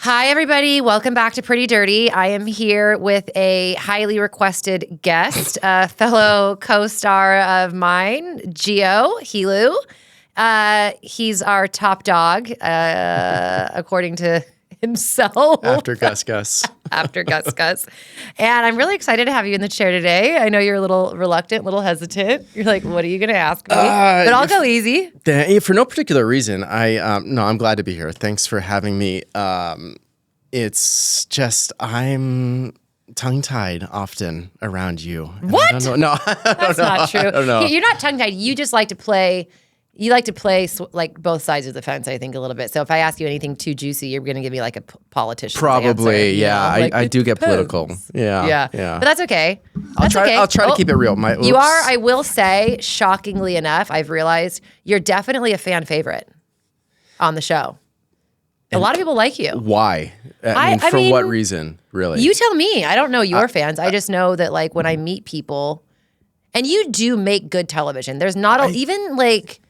Hi, everybody. Welcome back to Pretty Dirty. I am here with a highly requested guest, a fellow co-star of mine, Gio Helou. He's our top dog, according to himself. After Gus. After Gus. And I'm really excited to have you in the chair today. I know you're a little reluctant, a little hesitant. You're like, what are you going to ask me? But I'll go easy. For no particular reason. I'm glad to be here. Thanks for having me. It's just I'm tongue-tied often around you. What? I don't know. No, that's not true. I don't know. You're not tongue-tied. You just like to play. You like to play like both sides of the fence, I think, a little bit. So if I ask you anything too juicy, you're going to give me like a politician's Probably, answer, yeah. Like, I do get political. Yeah. But that's okay. I'll try to keep it real. You are, I will say, shockingly enough, I've realized you're definitely a fan favorite on the show. A lot of people like you. Why? I mean, what reason, really? You tell me. I don't know your fans. I just know that like when I meet people, and you do make good television. There's not even like...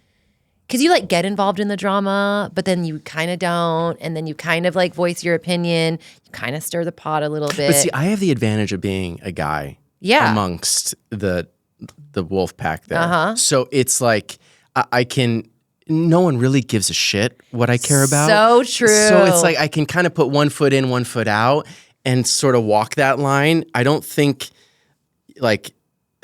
Because you like get involved in the drama, but then you kind of don't, and then you kind of like voice your opinion. You kind of stir the pot a little bit. But see, I have the advantage of being a guy amongst the wolf pack there. So it's like I can. No one really gives a shit what I care about. So true. So it's like I can kind of put one foot in, one foot out, and sort of walk that line. I don't think like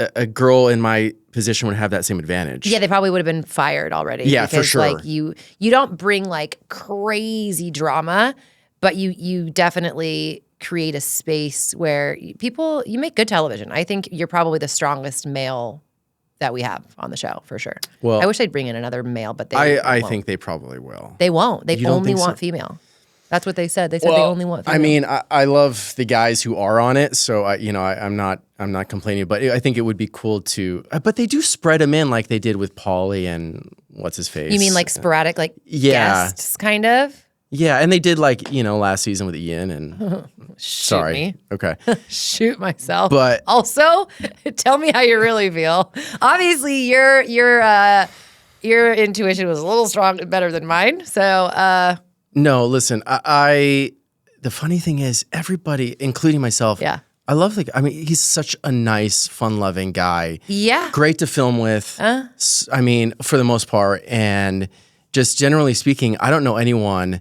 a girl in my position would have that same advantage. Yeah, they probably would have been fired already. Yeah, for sure. Like you don't bring like crazy drama, but you definitely create a space where you make good television. I think you're probably the strongest male that we have on the show for sure. Well, I wish they'd bring in another male, but I think they probably will. They won't. They only want female. That's what they said. They said they only want female. I mean, I love the guys who are on it, so I'm not complaining. But I think it would be cool to. But they do spread them in like they did with Pauly and what's his face. You mean like sporadic, like guests, kind of? Yeah, and they did like last season with Ian and. Sorry. Me. Okay. Shoot myself. But also, tell me how you really feel. Obviously, your intuition was a little better than mine. So. No, listen, the funny thing is everybody, including myself, I love he's such a nice, fun-loving guy. Yeah. Great to film with. I mean, for the most part. And just generally speaking, I don't know anyone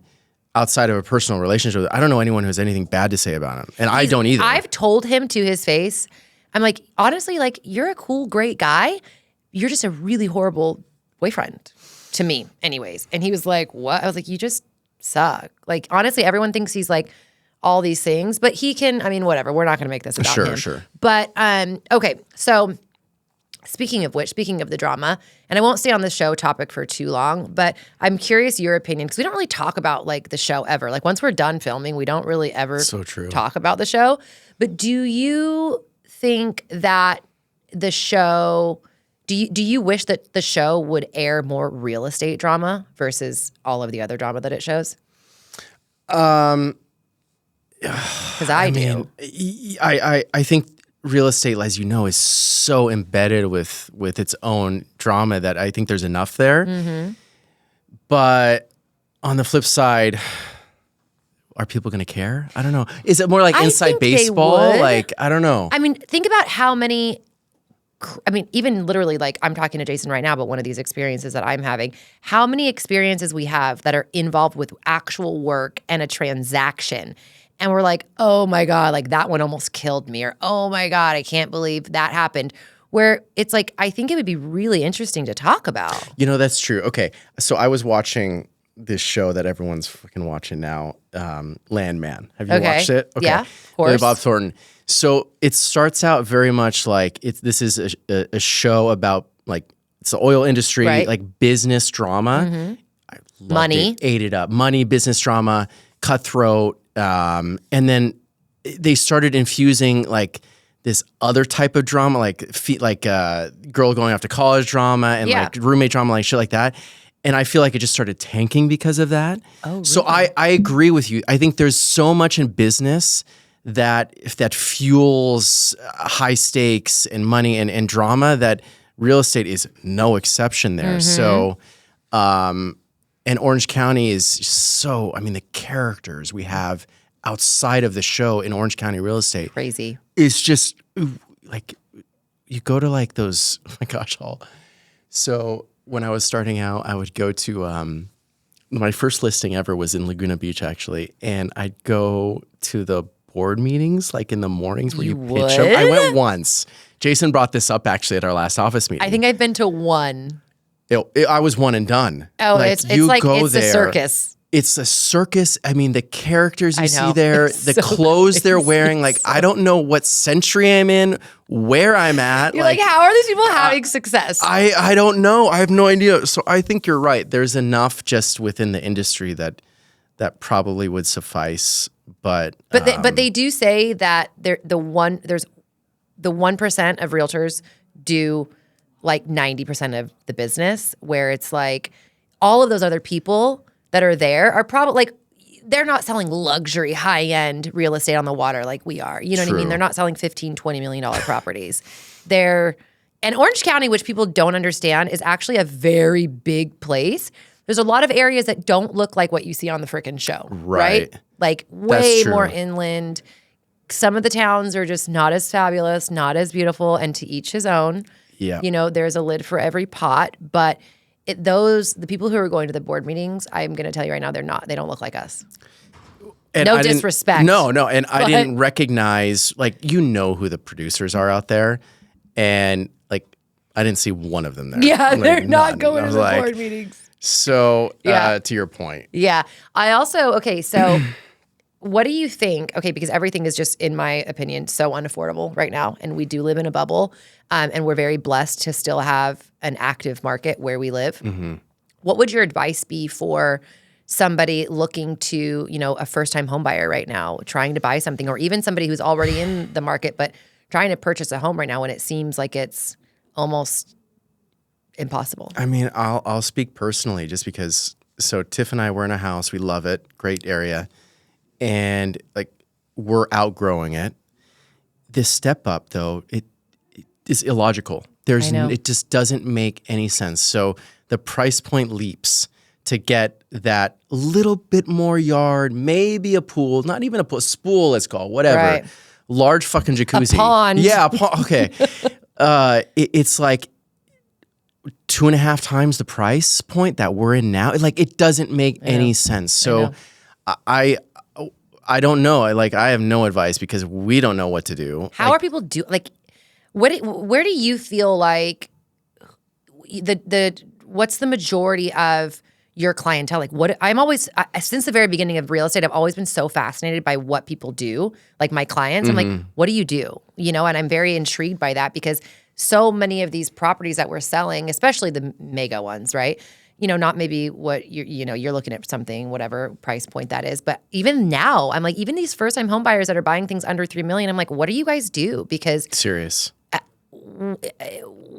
outside of a personal relationship. I don't know anyone who has anything bad to say about him. And I don't either. I've told him to his face, I'm like, honestly, like, you're a cool, great guy. You're just a really horrible boyfriend to me anyways. And he was like, what? I was like, you just suck. Like, honestly, everyone thinks he's like all these things, but he can, I mean, whatever. We're not going to make this about him. Sure. But, okay. So speaking of the drama, and I won't stay on the show topic for too long, but I'm curious your opinion, because we don't really talk about like the show ever. Like once we're done filming, we don't really ever talk about the show. But do you think that the show, do you wish that the show would air more real estate drama versus all of the other drama that it shows? Because I do. I think real estate, as you know, is so embedded with its own drama that I think there's enough there. Mm-hmm. But on the flip side, are people going to care? I don't know. Is it more like inside baseball? Like, I don't know. I mean, think about how many, even literally, like I'm talking to Jason right now about one of these experiences that I'm having. How many experiences we have that are involved with actual work and a transaction. And we're like, oh my God, like that one almost killed me. Or, oh my God, I can't believe that happened. Where it's like, I think it would be really interesting to talk about. That's true. Okay. So I was watching this show that everyone's fucking watching now, Landman. Have you watched it? Okay. Yeah, of course. Bob Thornton. So it starts out very much like this is a show about like it's the oil industry, like business drama. Mm-hmm. I loved Money. Ate it up. Money, business drama, cutthroat. And then they started infusing like this other type of drama, like girl going off to college drama and like roommate drama, like shit like that. And I feel like it just started tanking because of that. Oh, really? So I agree with you. I think there's so much in business that fuels high stakes and money and drama that real estate is no exception there. Mm-hmm. So And Orange County is so, I mean, the characters we have outside of the show in Orange County real estate. Crazy. It's just like, you go to like those, oh my gosh, So when I was starting out, I would go to, my first listing ever was in Laguna Beach, actually. And I'd go to the board meetings, like in the mornings where you pitch them. I went once. Jason brought this up actually at our last office meeting. I think I've been to one. I was one and done. Oh, it's like it's a circus. It's a circus. I mean, the characters you see there, the so clothes they're wearing. Like, I don't know what century I'm in, where I'm at. You're like, how are these people having success? I don't know. I have no idea. So I think you're right. There's enough just within the industry that probably would suffice. But they do say that there's the 1% of realtors do like 90% of the business, where it's like all of those other people that are there are probably like, they're not selling luxury high-end real estate on the water like we are. You know what I mean? They're not selling $15-20 million properties. And Orange County, which people don't understand, is actually a very big place. There's a lot of areas that don't look like what you see on the frickin' show, right? Like way more inland. Some of the towns are just not as fabulous, not as beautiful, and to each his own. Yeah. You know, there's a lid for every pot, but the people who are going to the board meetings, I'm going to tell you right now, they don't look like us. And no disrespect. No. And I didn't recognize, like, you know who the producers are out there. And like, I didn't see one of them there. Yeah, like, they're not going to the like, board meetings. So to your point. Yeah. I also, okay, so what do you think? Okay, because everything is just, in my opinion, so unaffordable right now. And we do live in a bubble. And we're very blessed to still have an active market where we live. Mm-hmm. What would your advice be for somebody looking to, a first-time home buyer right now, trying to buy something, or even somebody who's already in the market but trying to purchase a home right now when it seems like it's almost impossible? I mean, I'll speak personally just because, so Tiff and I, we're in a house. We love it. Great area. And like, we're outgrowing it. This step up, though, it is illogical. It just doesn't make any sense. So the price point leaps to get that little bit more yard, maybe a pool, not even a pool, spool it's called, whatever. Right. Large fucking jacuzzi. A pond. Yeah, a pond. Okay. It's like 2.5 times the price point that we're in now. Like, it doesn't make any sense. So I don't know. I have no advice because we don't know what to do. How are people where do you feel like what's the majority of your clientele? Like, since the very beginning of real estate, I've always been so fascinated by what people do. Like, my clients, I'm like, what do you do? And I'm very intrigued by that because so many of these properties that we're selling, especially the mega ones, right? Not maybe what you're looking at something, whatever price point that is. But even now, I'm like, even these first-time home buyers that are buying things under $3 million, I'm like, what do you guys do? Because serious. How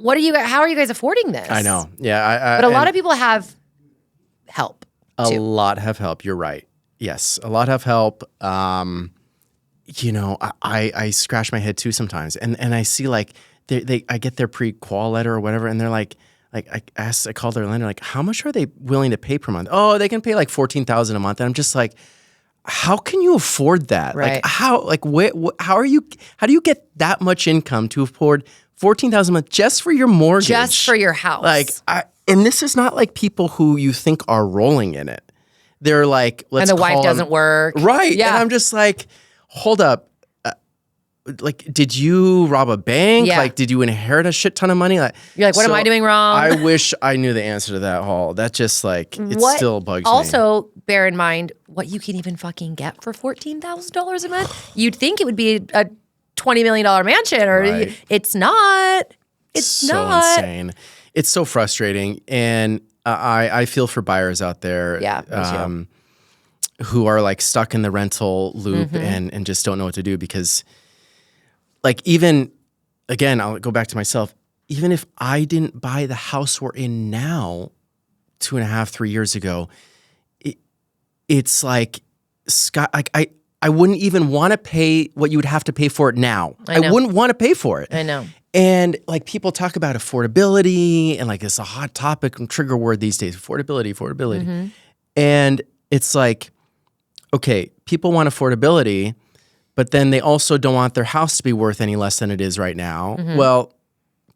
are you guys affording this? I know. Yeah. But a lot of people have help. A lot have help. You're right. Yes. A lot have help. I scratch my head too sometimes. And I see like, I get their pre-qual letter or whatever. And they're like I called their lender, like, how much are they willing to pay per month? Oh, they can pay like $14,000 a month. And I'm just like, how can you afford that? Right. Like, how do you get that much income to afford $14,000 a month just for your mortgage? Just for your house. And this is not like people who you think are rolling in it. They're like, and the wife doesn't work. Right. Yeah. And I'm just like, hold up. Did you rob a bank? Yeah. Like, did you inherit a shit ton of money? Like, you're like, what am I doing wrong? I wish I knew the answer to that all. That just like, still bugs me. Also, bear in mind what you can even fucking get for $14,000 a month. You'd think it would be a $20 million mansion, or it's not. It's not. So insane. It's so frustrating. And I feel for buyers out there. Yeah, who are like stuck in the rental loop and just don't know what to do because, like, even, again, I'll go back to myself. Even if I didn't buy the house we're in now 2.5, 3 years ago, it's like, I wouldn't even want to pay what you would have to pay for it now. I wouldn't want to pay for it. I know. And like people talk about affordability and like it's a hot topic and trigger word these days, affordability. And it's like, okay, people want affordability, but then they also don't want their house to be worth any less than it is right now. Well,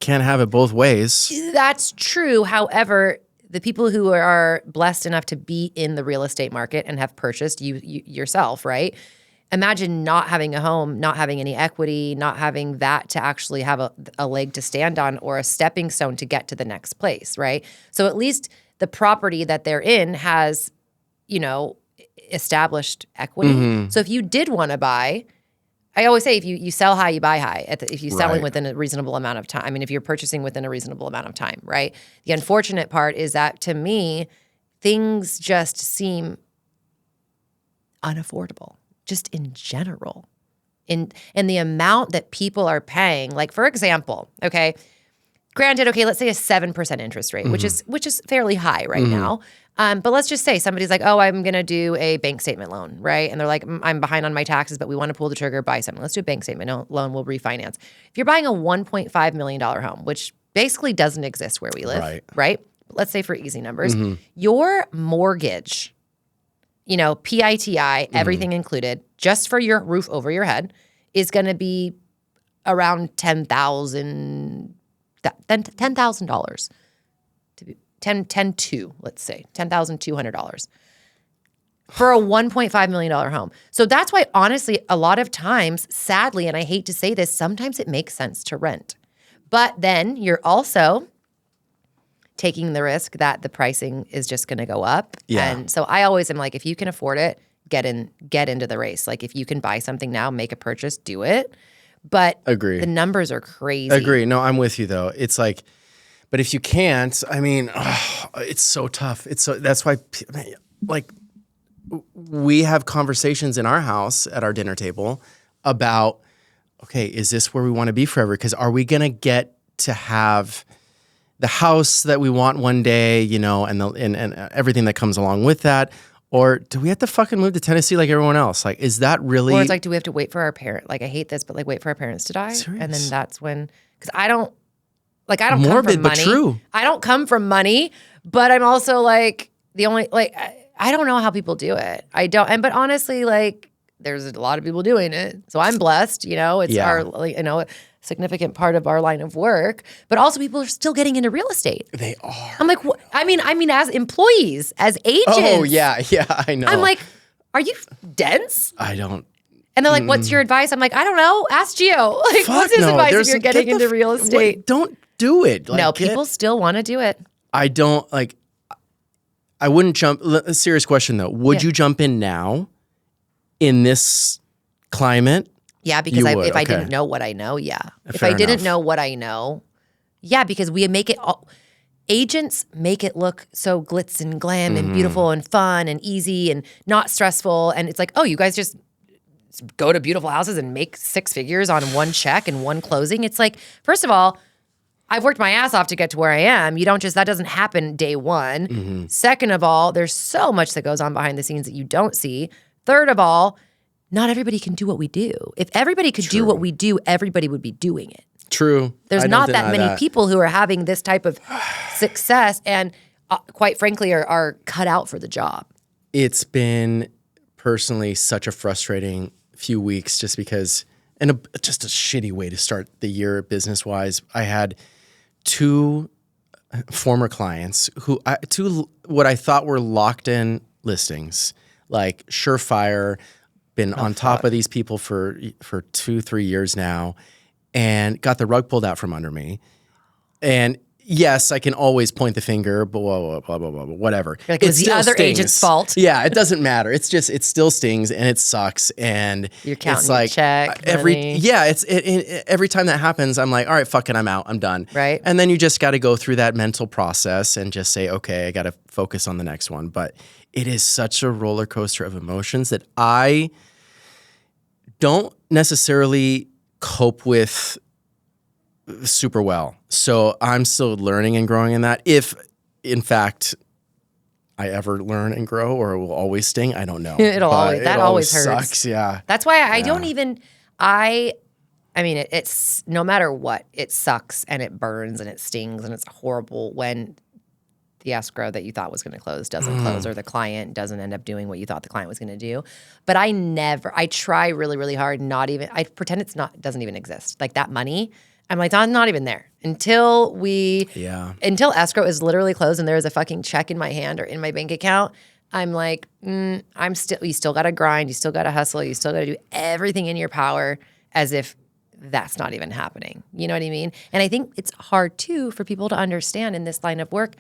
can't have it both ways. That's true. However, the people who are blessed enough to be in the real estate market and have purchased you yourself, right? Imagine not having a home, not having any equity, not having that to actually have a leg to stand on or a stepping stone to get to the next place, right? So at least the property that they're in has, established equity. So if you did want to buy, I always say if you sell high, you buy high. If you're selling within a reasonable amount of time, I mean, if you're purchasing within a reasonable amount of time, right? The unfortunate part is that to me, things just seem unaffordable. Just in general, in the amount that people are paying. Like, for example, okay, granted, okay, let's say a 7% interest rate, which is fairly high right now. But let's just say somebody's like, oh, I'm going to do a bank statement loan, right? And they're like, I'm behind on my taxes, but we want to pull the trigger, buy something. Let's do a bank statement loan, we'll refinance. If you're buying a $1.5 million home, which basically doesn't exist where we live, right? Let's say for easy numbers, your mortgage, PITI, everything included, just for your roof over your head, is going to be around $10,000 to be let's say $10,200 for a $1.5 million home. So that's why, honestly, a lot of times, sadly, and I hate to say this, sometimes it makes sense to rent, but then you're also taking the risk that the pricing is just going to go up. Yeah. And so I always am like, if you can afford it, get into the race. Like if you can buy something now, make a purchase, do it. But Agree. The numbers are crazy. Agree. No, I'm with you though. It's like, but if you can't, I mean, it's so tough. That's why like we have conversations in our house at our dinner table about, okay, is this where we want to be forever? Because are we going to get to have the house that we want one day, and everything that comes along with that? Or do we have to fucking move to Tennessee like everyone else? Like, is that really? Or it's like, do we have to wait for our parent? Like, I hate this, but like, wait for our parents to die, Serious? And then that's when. Because I don't come Morbid, from money. but true. I don't come from money, but I'm also like the only I don't know how people do it. I don't. But honestly, like, there's a lot of people doing it, so I'm blessed. It's our significant part of our line of work, but also people are still getting into real estate. They are. I'm like, I mean, as employees, as agents. Oh yeah, I know. I'm like, are you dense? I don't. And they're like, what's your advice? I'm like, I don't know. Ask Gio. Like, Fuck what's his no. advice if you're getting into real estate? Wait, don't do it. Like, no, people still want to do it. I don't like. I wouldn't jump. A serious question though. Would you jump in now, in this climate? Yeah, because if I didn't know what I know, if I didn't know what I know, because we make it all. Agents make it look so glitz and glam and beautiful and fun and easy and not stressful. And it's like, oh, you guys just go to beautiful houses and make six figures on one check and one closing. It's like, first of all, I've worked my ass off to get to where I am. That doesn't happen day one. Second of all, there's so much that goes on behind the scenes that you don't see. Third of all, not everybody can do what we do. If everybody could do what we do, everybody would be doing it. True. There's not that many people who are having this type of success and quite frankly are cut out for the job. It's been personally such a frustrating few weeks just because, and just a shitty way to start the year business-wise. I had two former clients two what I thought were locked-in listings, like surefire, been on top of these people for 2-3 years now, and got the rug pulled out from under me. And yes, I can always point the finger, but blah, blah, blah, blah, whatever. Like it was the other agent's fault. Yeah, it doesn't matter. It still stings and it sucks. And you're counting it's like check every every time that happens, I'm like, all right, fuck it, I'm out, I'm done. Right. And then you just got to go through that mental process and just say, okay, I got to focus on the next one. But it is such a roller coaster of emotions that I don't necessarily cope with super well. So I'm still learning and growing in that. If, in fact, I ever learn and grow or it will always sting, I don't know. That always hurts. Sucks, yeah. That's why I don't even, I I mean, it's no matter what, it sucks and it burns and it stings and it's horrible when the escrow that you thought was going to close doesn't close, or the client doesn't end up doing what you thought the client was going to do. But I try really, really hard I pretend doesn't even exist. Like that money, I'm like, it's not even there until escrow is literally closed and there is a fucking check in my hand or in my bank account. I'm like, you still got to grind. You still got to hustle. You still got to do everything in your power as if that's not even happening. You know what I mean? And I think it's hard too for people to understand in this line of work.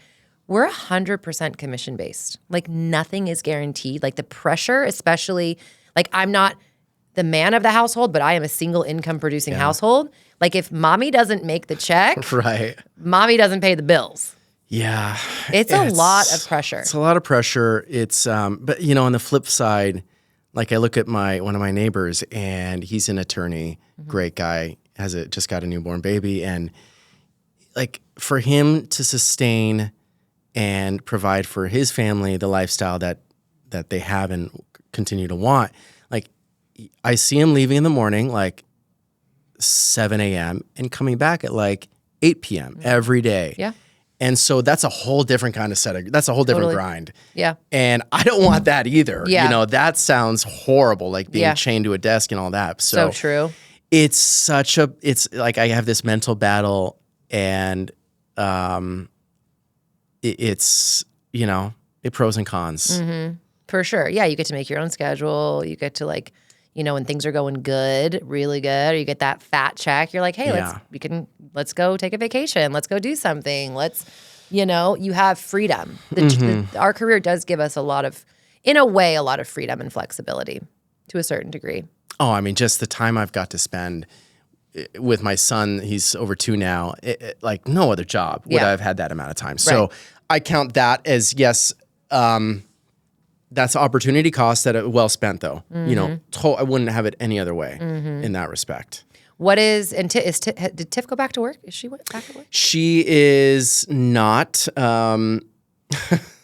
We're 100% commission based. Like nothing is guaranteed. Like the pressure, especially, like I'm not the man of the household, but I am a single income producing household. Like if mommy doesn't make the check, right, mommy doesn't pay the bills. Yeah. It's a lot of pressure. It's a lot of pressure. It's, but you know, on the flip side, like I look at one of my neighbors and he's an attorney, great guy, just got a newborn baby. And like for him to sustain and provide for his family the lifestyle that they have and continue to want. Like I see him leaving in the morning, like 7 a.m. and coming back at like 8 p.m. every day. Yeah. And so that's a whole different kind of setting. That's a whole different grind. Yeah. And I don't want that either. Yeah. You know, that sounds horrible, like being chained to a desk and all that. So true. It's like I have this mental battle and it's, you know, pros and cons. Mm-hmm. For sure. Yeah, you get to make your own schedule. You get to like, you know, when things are going good, really good, or you get that fat check, you're like, hey, let's go take a vacation. Let's go do something. You have freedom. Our career does give us a lot of freedom and flexibility to a certain degree. Oh, I mean, just the time I've got to spend with my son, he's over 2 now, like no other job would I have had that amount of time. So I count that as, yes, that's opportunity cost that well spent though. You know, I wouldn't have it any other way in that respect. Did Tiff go back to work? Is she back at work? She is not.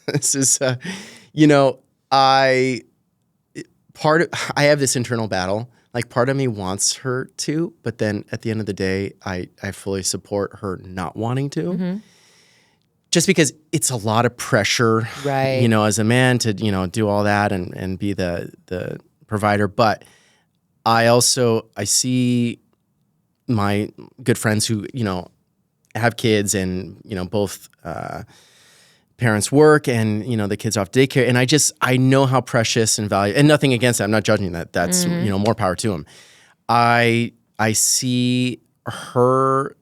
This is, I have this internal battle. Like part of me wants her to, but then at the end of the day, I fully support her not wanting to. Just because it's a lot of pressure, right? You know, as a man to, you know, do all that and be the provider. But I see my good friends who, you know, have kids and, you know, both parents work and, you know, the kids off daycare. And I know how precious and valuable, and nothing against that. I'm not judging that. That's, you know, more power to them. I see her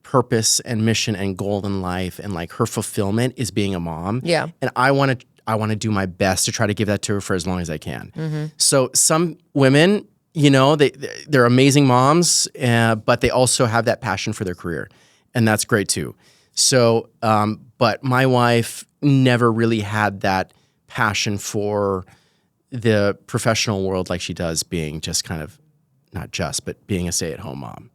purpose and mission and goal in life and like her fulfillment is being a mom. Yeah. And I want to do my best to try to give that to her for as long as I can. So some women, you know, they're amazing moms, but they also have that passion for their career. And that's great too. So, but my wife never really had that passion for the professional world like she does, being just kind of, not just, but being a stay-at-home mom.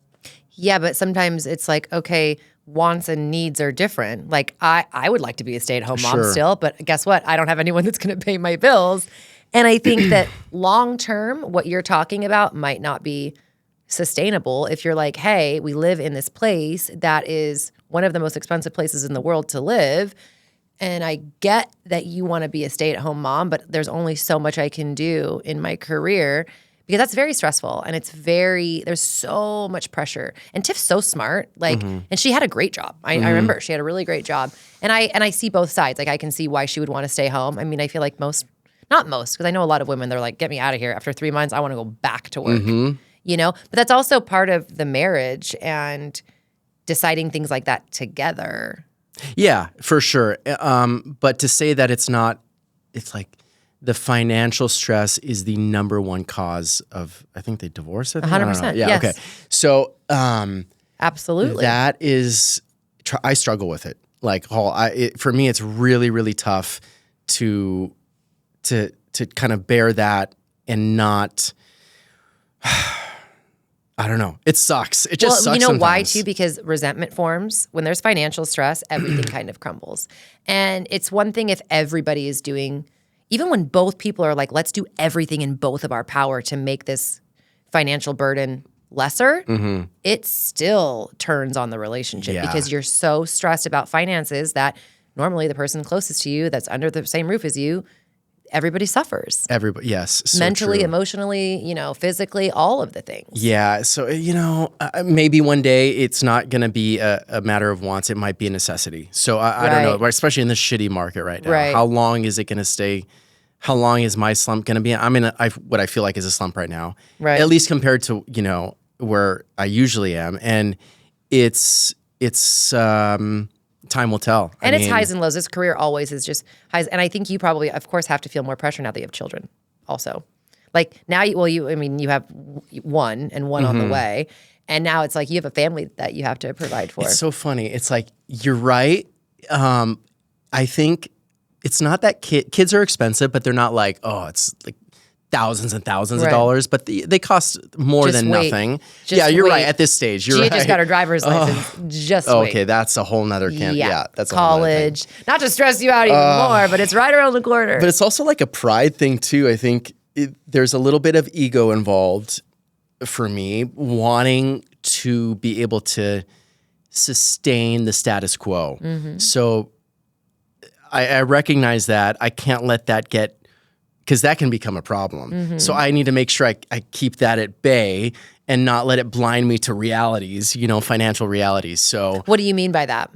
Yeah, but sometimes it's like, okay, wants and needs are different. Like I would like to be a stay-at-home mom still, but guess what? I don't have anyone that's going to pay my bills. And I think that long-term, what you're talking about might not be sustainable if you're like, hey, we live in this place that is one of the most expensive places in the world to live. And I get that you want to be a stay-at-home mom, but there's only so much I can do in my career because that's very stressful and there's so much pressure. And Tiff's so smart, like, and she had a great job. I remember she had a really great job. And I see both sides. Like I can see why she would want to stay home. I mean, I feel like not most, because I know a lot of women, they're like, get me out of here. After 3 months, I want to go back to work, you know? But that's also part of the marriage and deciding things like that together. Yeah, for sure. But to say that it's like the financial stress is the number one cause of, I think they divorce. 100%. Yeah. Yes. Okay. So, absolutely. That is, I struggle with it. Like, for me, it's really, really tough to kind of bear that and not, I don't know. It sucks. It just sucks. You know sometimes. why too? Because resentment forms. When there's financial stress, everything kind of crumbles. And it's one thing if everybody is doing, even when both people are like, let's do everything in both of our power to make this financial burden lesser, it still turns on the relationship because you're so stressed about finances that normally the person closest to you that's under the same roof as you, everybody suffers. Everybody, yes. So mentally, true. emotionally, physically, all of the things. Yeah. So, maybe one day it's not going to be a matter of wants. It might be a necessity. So I don't know, especially in this shitty market right now. Right. How long is it going to stay? How long is my slump going to be? I'm in what I feel like is a slump right now. Right. At least compared to, where I usually am. And it's time will tell. And it's highs and lows. This career always is just highs. And I think you probably, of course, have to feel more pressure now that you have children also. Like now, you have one and one on the way. And now it's like you have a family that you have to provide for. It's so funny. It's like, you're right. I think it's not that kids are expensive, but they're not like, it's like thousands and thousands of dollars, but they cost more than nothing. You're right. At this stage, you're right. She just got her driver's license. Just wait. Okay, that's a whole nother camp. Yeah, that's college. Not to stress you out even more, but it's right around the corner. But it's also like a pride thing too. I think there's a little bit of ego involved for me, wanting to be able to sustain the status quo. So I recognize that I can't let that get, because that can become a problem. So I need to make sure I keep that at bay and not let it blind me to realities, financial realities. So what do you mean by that?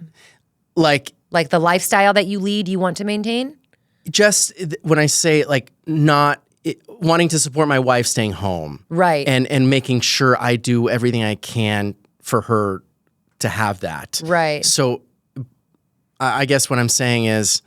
Like the lifestyle that you lead, you want to maintain? Just when I say not wanting to support my wife staying home. Right. And making sure I do everything I can for her to have that. Right. So I guess what I'm saying is,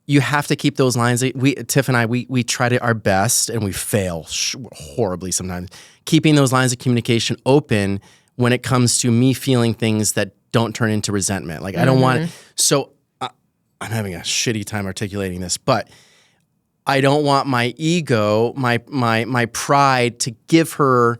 you have to keep those lines. Tiff and I, we try our best, and we fail horribly sometimes, keeping those lines of communication open when it comes to me feeling things that don't turn into resentment. Like I don't want it. So I'm having a shitty time articulating this, but I don't want my ego, my pride to give her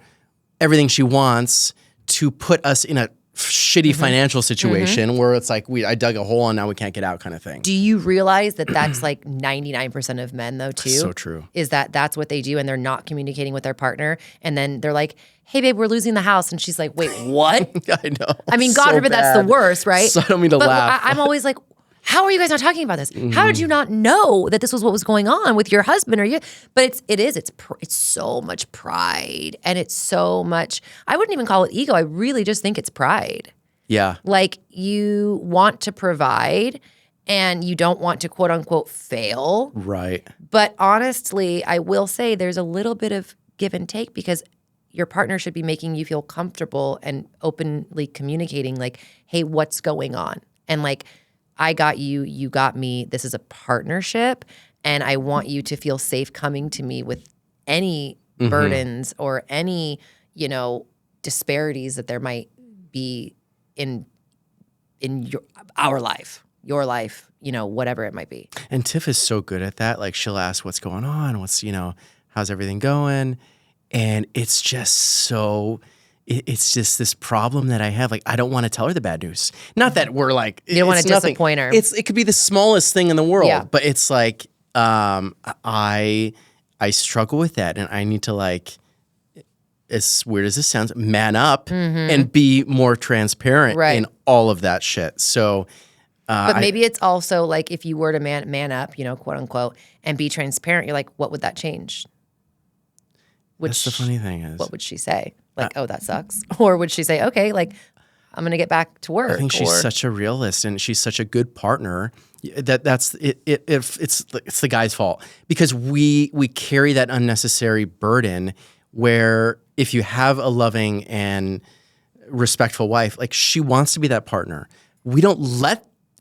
everything she wants to put us in a shitty financial situation where it's like I dug a hole and now we can't get out kind of thing. Do you realize that that's like 99% of men though too? So true. Is that's what they do, and they're not communicating with their partner, and then they're like, hey babe, we're losing the house, and she's like, wait, what? I know. I mean, God forbid that's the worst, right? So I don't mean to laugh. I'm always like, how are you guys not talking about this? How did you not know that this was what was going on with your husband or you? But it's so much pride, and it's so much, I wouldn't even call it ego. I really just think it's pride. Yeah. Like you want to provide and you don't want to quote unquote fail. Right. But honestly, I will say there's a little bit of give and take, because your partner should be making you feel comfortable and openly communicating like, hey, what's going on? And like, I got you, you got me. This is a partnership, and I want you to feel safe coming to me with any burdens or any, disparities that there might be in our life, your life, whatever it might be. And Tiff is so good at that. Like she'll ask what's going on, how's everything going? And it's just so... It's just this problem that I have. Like, I don't want to tell her the bad news. Not that we're like, you don't want to disappoint her. It could be the smallest thing in the world, but it's like, I struggle with that, and I need to, like, as weird as this sounds, man up and be more transparent in all of that shit. So, but maybe it's also like, if you were to man up, quote unquote, and be transparent, you're like, what would that change? That's the funny thing is, what would she say? Like, oh, that sucks. Or would she say, okay, like, I'm going to get back to work? I think she's such a realist, and she's such a good partner. That's it. It's the guy's fault, because we carry that unnecessary burden where if you have a loving and respectful wife, like she wants to be that partner. We don't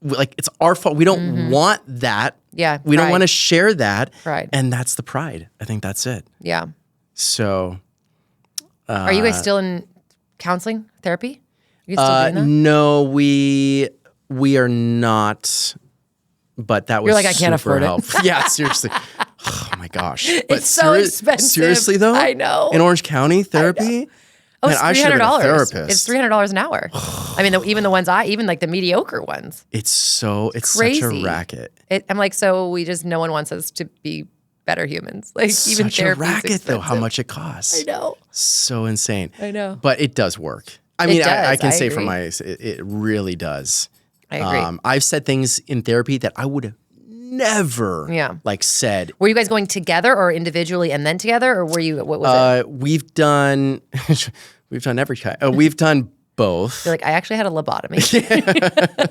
it's our fault. We don't want that. Yeah. We don't want to share that. Pride. And that's the pride. I think that's it. Yeah. So. Are you guys still in counseling, therapy? Are you still doing that? No, we are not. But that was You're like, I can't afford helpful. Yeah, seriously. Oh my gosh. But it's so expensive. Seriously though? I know. In Orange County, therapy? Oh, it's $300. I should have been a therapist. It's $300 an hour. I mean, even the ones even like the mediocre ones. It's crazy. Such a racket. I'm like, so no one wants us to be better humans. Like, even such a therapy racket is though, how much it costs. I know. So insane. I know. But it does work. I mean, I can say agree. from it really does. I agree. I've said things in therapy that I would have never like said. Were you guys going together or individually and then together, or were you? What was it? We've done every kind. We've done both. You're like, I actually had a lobotomy.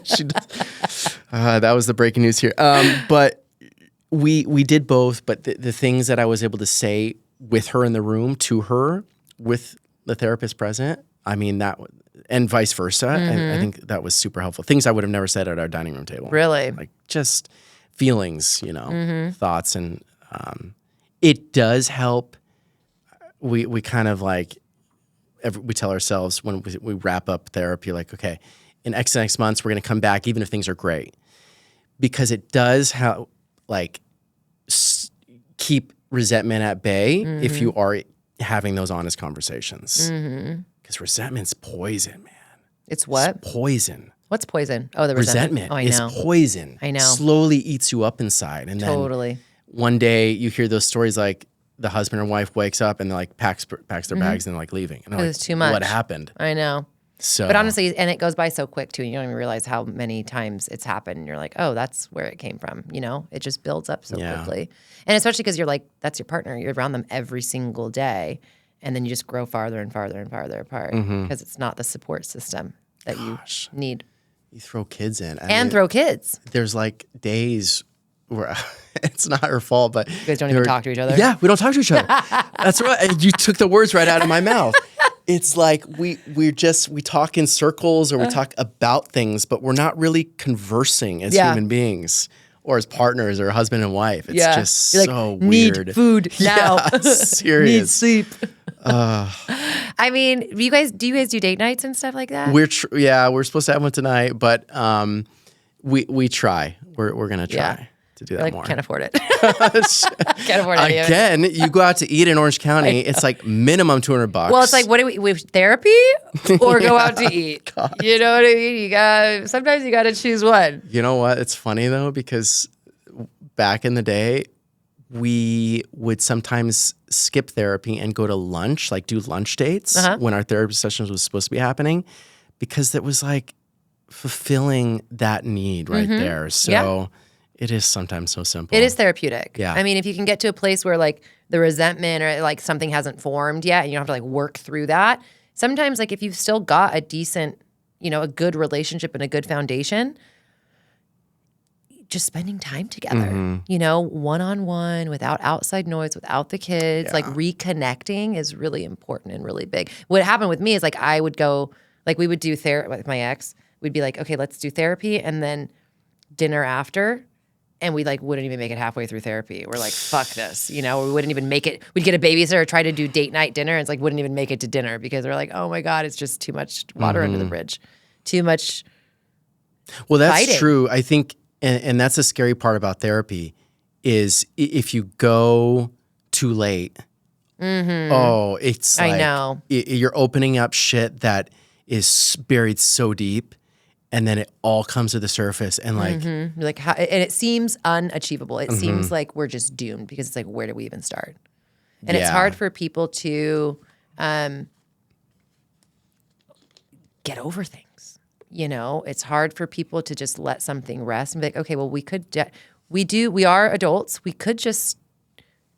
She does. That was the breaking news here. But we did both. But the things that I was able to say with her in the room to her with the therapist present, I mean and vice versa. And I think that was super helpful. Things I would have never said at our dining room table. Really? Like just feelings, thoughts, and it does help. We kind of like we tell ourselves when we wrap up therapy, like, okay, in X months we're going to come back, even if things are great, because it does help like keep resentment at bay if you are having those honest conversations. Because resentment's poison, man. It's what? It's poison. What's poison? Oh, the resentment. Oh, I is know. poison. I know. Slowly eats you up inside. And then one day you hear those stories like the husband or wife wakes up and they're like packs their bags and they're like leaving. And they're like, it's too much. What happened? I know. So, but honestly, and it goes by so quick too. And you don't even realize how many times it's happened. And you're like, oh, that's where it came from. It just builds up so quickly. And especially because you're like, that's your partner. You're around them every single day. And then you just grow farther and farther and farther apart because it's not the support system that you need. You throw kids in. Throw kids. There's like days where it's not her fault, but you guys don't even talk to each other. Yeah, we don't talk to each other. That's right. You took the words right out of my mouth. It's like we talk in circles or we talk about things, but we're not really conversing as human beings or as partners or husband and wife. It's just you're so like, weird. Need food now. Yeah, serious. Need sleep. I mean, do you guys do date nights and stuff like that? We're supposed to have one tonight, but we try. We're gonna try to do that more. Can't afford it. Can't afford it. Again, you go out to eat in Orange County, it's like minimum $200. Well, it's like, what do we therapy or go out to eat? God. You know what I mean? Sometimes you gotta choose one. You know what? It's funny though, because back in the day, we would sometimes skip therapy and go to lunch, like do lunch dates when our therapy sessions was supposed to be happening, because it was like fulfilling that need right there. So it is sometimes so simple. It is therapeutic. Yeah. I mean, if you can get to a place where like the resentment or like something hasn't formed yet and you don't have to like work through that, sometimes like if you've still got a decent, a good relationship and a good foundation, just spending time together, one-on-one, without outside noise, without the kids, like reconnecting is really important and really big. What happened with me is like I would go, like we would do therapy with my ex. We'd be like, okay, let's do therapy and then dinner after. And we like wouldn't even make it halfway through therapy. We're like, fuck this, we wouldn't even make it. We'd get a babysitter, try to do date night dinner, and it's like wouldn't even make it to dinner because we're like, oh my God, it's just too much water under the bridge. Too much Well, that's fighting. true. I think, and that's the scary part about therapy is if you go too late, it's like, I know. You're opening up shit that is buried so deep. And then it all comes to the surface and like... You're like how, and it seems unachievable. It seems like we're just doomed because it's like, where do we even start? And it's hard for people to get over things. It's hard for people to just let something rest and be like, okay, well, we are adults. We could just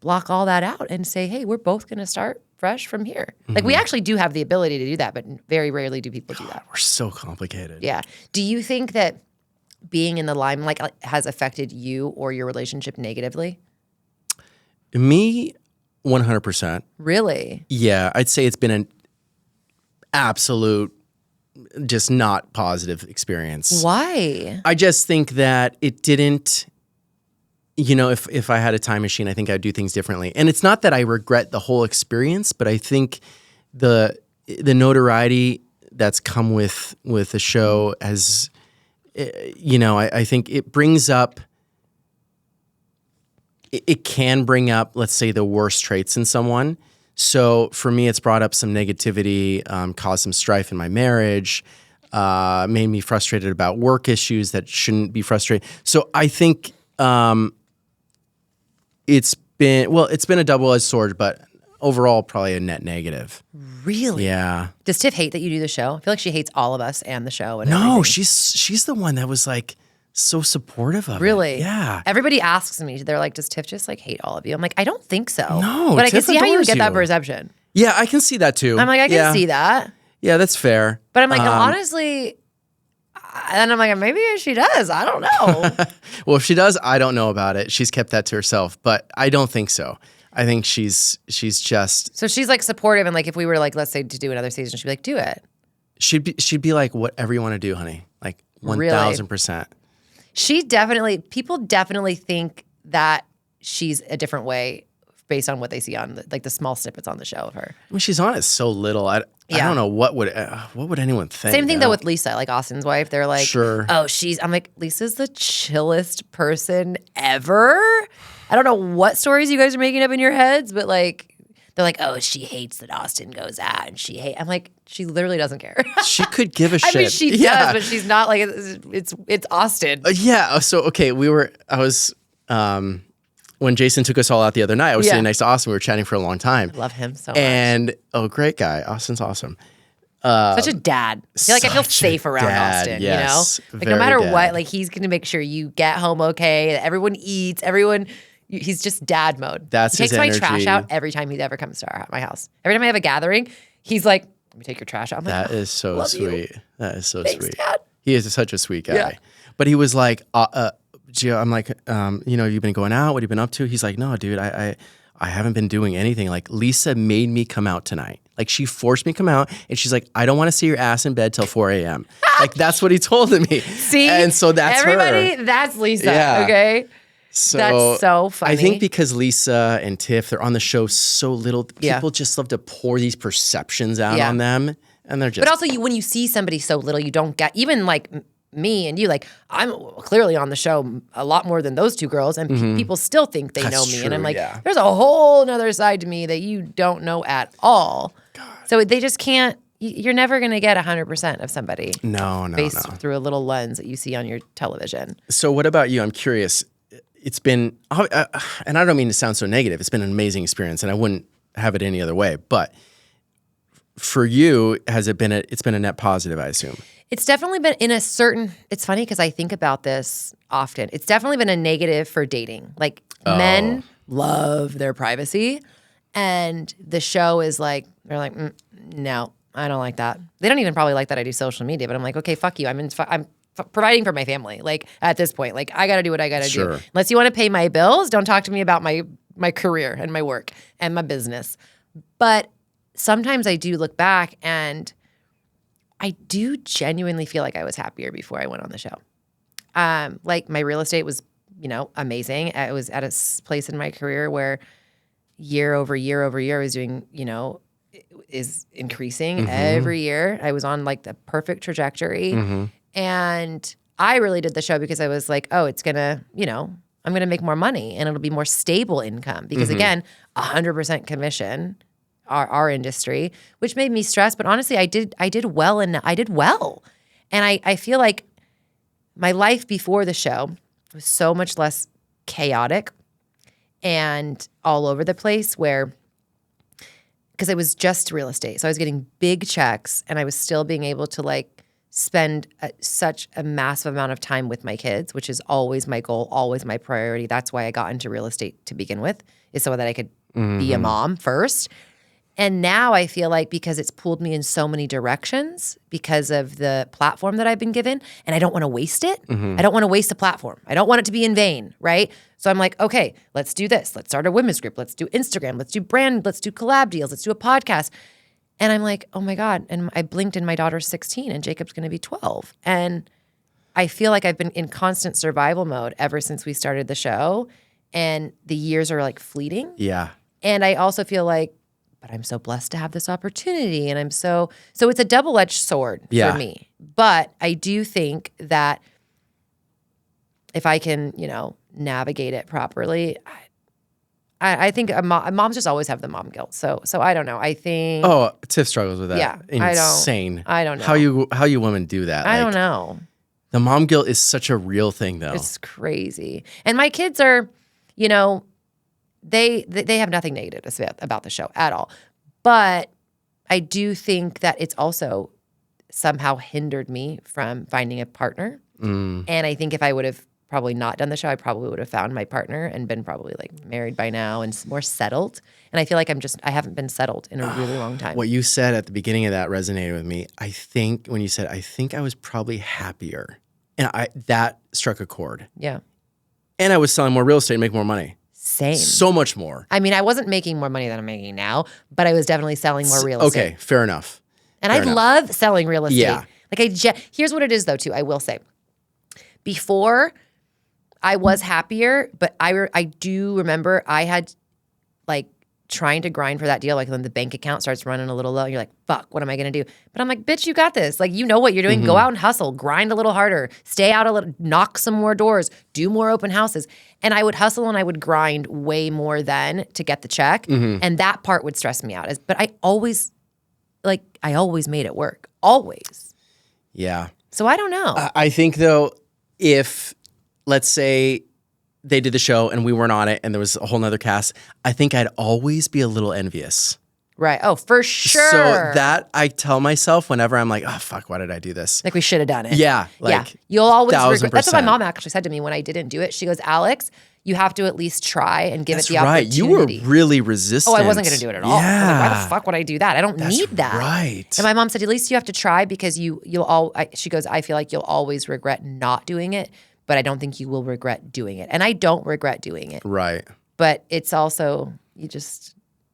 block all that out and say, hey, we're both going to start fresh from here. Like we actually do have the ability to do that, but very rarely do people do that. We're so complicated. Yeah. Do you think that being in the limelight has affected you or your relationship negatively? Me, 100%. Really? Yeah, I'd say it's been an absolute, just not positive experience. Why? I just think that it didn't... if I had a time machine, I think I'd do things differently. And it's not that I regret the whole experience, but I think the notoriety that's come with the show has, I think it brings up, it can bring up, let's say, the worst traits in someone. So for me, it's brought up some negativity, caused some strife in my marriage, made me frustrated about work issues that shouldn't be frustrated. So I think... it's been a double-edged sword, but overall, probably a net negative. Really? Yeah. Does Tiff hate that you do the show? I feel like she hates all of us and the show. And No, everything. she's the one that was like so supportive of it. Really? Yeah. Everybody asks me, they're like, does Tiff just like hate all of you? I'm like, I don't think so. No, but I can Tiff see how you would adores get that you. perception. Yeah, I can see that too. I'm like, I can see that. Yeah, that's fair. But I'm like, honestly, and I'm like, maybe she does. I don't know. Well, if she does, I don't know about it. She's kept that to herself, but I don't think so. I think she's just So she's like supportive, and like if we were like, let's say to do another season, she'd be like, do it. she'd be like, whatever you want to do, honey. Like 1,000%. People definitely think that she's a different way based on what they see on like the small snippets on the show of her. I mean, she's on it so little. I don't know what would anyone think. Same thing though with Lisa, like Austin's wife. They're like, sure. Oh, I'm like, Lisa's the chillest person ever. I don't know what stories you guys are making up in your heads, but like, they're like, oh, she hates that Austin goes out, and I'm like, she literally doesn't care. She could give a shit. I mean, she does, but she's not like it's Austin. Yeah. So okay, when Jason took us all out the other night, I was sitting next to Austin. We were chatting for a long time. I love him so much. And great guy. Austin's awesome. Such a dad. I feel safe around Austin, yes. You know? Like no matter what, like he's going to make sure you get home okay, that everyone eats, he's just dad mode. That's he his takes energy. my trash out every time he ever comes to my house. Every time I have a gathering, he's like, let me take your trash out. I'm like, that is so sweet. That is so Thanks, sweet. Dad. He is such a sweet guy. Yeah. But he was like, Gio, I'm like, you've been going out? What have you been up to? He's like, no, dude, I haven't been doing anything. Like Lisa made me come out tonight. Like she forced me to come out, and she's like, I don't want to see your ass in bed till 4 a.m. Like that's what he told me. See? And so that's everybody, her. that's Lisa, Yeah. okay? So that's so funny. I think because Lisa and Tiff, they're on the show so little, people just love to pour these perceptions out on them, and they're just. But also, when you see somebody so little, you don't get, even like me and you, like I'm clearly on the show a lot more than those two girls, and people still think they know me, true, and I'm like, there's a whole nother side to me that you don't know at all. God. So they just can't. You're never going to get 100% of somebody. No. Based through a little lens that you see on your television. So what about you? I'm curious. It's been, and I don't mean to sound so negative. It's been an amazing experience, and I wouldn't have it any other way. But for you, it's been a net positive, I assume. It's definitely been it's funny because I think about this often. It's definitely been a negative for dating. Like men love their privacy, and the show is like, they're like, no, I don't like that. They don't even probably like that I do social media, but I'm like, okay, fuck you. I'm providing for my family. Like at this point, like I got to do what I got to do. Unless you want to pay my bills, don't talk to me about my career and my work and my business. But sometimes I do look back and I do genuinely feel like I was happier before I went on the show. Like my real estate was, amazing. I was at a place in my career where year over year over year I was doing, is increasing every year. I was on like the perfect trajectory. And I really did the show because I was like, oh, it's gonna, I'm gonna make more money and it'll be more stable income. Because again, 100% commission, our industry, which made me stressed. But honestly, I did well, and I did well. And I feel like my life before the show was so much less chaotic and all over the place, because it was just real estate. So I was getting big checks and I was still being able to like spend such a massive amount of time with my kids, which is always my goal, always my priority. That's why I got into real estate to begin with, is so that I could be a mom first. And now I feel like because it's pulled me in so many directions because of the platform that I've been given, and I don't want to waste it. I don't want to waste a platform. I don't want it to be in vain, right? So I'm like, okay, let's do this. Let's start a women's group. Let's do Instagram. Let's do brand. Let's do collab deals. Let's do a podcast. And I'm like, oh my God. And I blinked and my daughter's 16 and Jacob's going to be 12. And I feel like I've been in constant survival mode ever since we started the show. And the years are like fleeting. Yeah. And I also feel like, but I'm so blessed to have this opportunity. And so it's a double-edged sword for me. But I do think that if I can, navigate it properly, I think moms just always have the mom guilt. So I don't know. I think. Oh, Tiff struggles with that. Yeah, insane. I don't know how you women do that. I don't know. The mom guilt is such a real thing, though. It's crazy. And my kids are, they have nothing negative to say about the show at all. But I do think that it's also somehow hindered me from finding a partner. And I think if I would have probably not done the show, I probably would have found my partner and been probably like married by now and more settled. And I feel like I haven't been settled in a really long time. What you said at the beginning of that resonated with me. I think when you said, I think I was probably happier. And that struck a chord. Yeah. And I was selling more real estate and making more money. Same. So much more. I mean, I wasn't making more money than I'm making now, but I was definitely selling more real estate. Okay, fair enough. And I love selling real estate. Yeah. Like here's what it is though too, I will say. Before I was happier, but I do remember I had like trying to grind for that deal. Like when the bank account starts running a little low, you're like, fuck, what am I going to do? But I'm like, bitch, you got this. Like, you know what you're doing. Go out and hustle, grind a little harder, stay out a little, knock some more doors, do more open houses. And I would hustle and I would grind way more then to get the check. And that part would stress me out. But I always made it work. Always. Yeah. So I don't know. I think though, if let's say they did the show and we weren't on it and there was a whole nother cast, I think I'd always be a little envious. Right. Oh, for sure. So that I tell myself whenever I'm like, oh, fuck, why did I do this? Like we should have done it. Yeah. Like, You'll always regret. 1000%. That's what my mom actually said to me when I didn't do it. She goes, Alex, you have to at least try and give it the opportunity. You were really resistant. Oh, I wasn't going to do it at all. Yeah. I was like, why the fuck would I do that? I don't need that. Right. And my mom said, at least you have to try because she goes, I feel like you'll always regret not doing it, but I don't think you will regret doing it. And I don't regret doing it. Right. But it's also,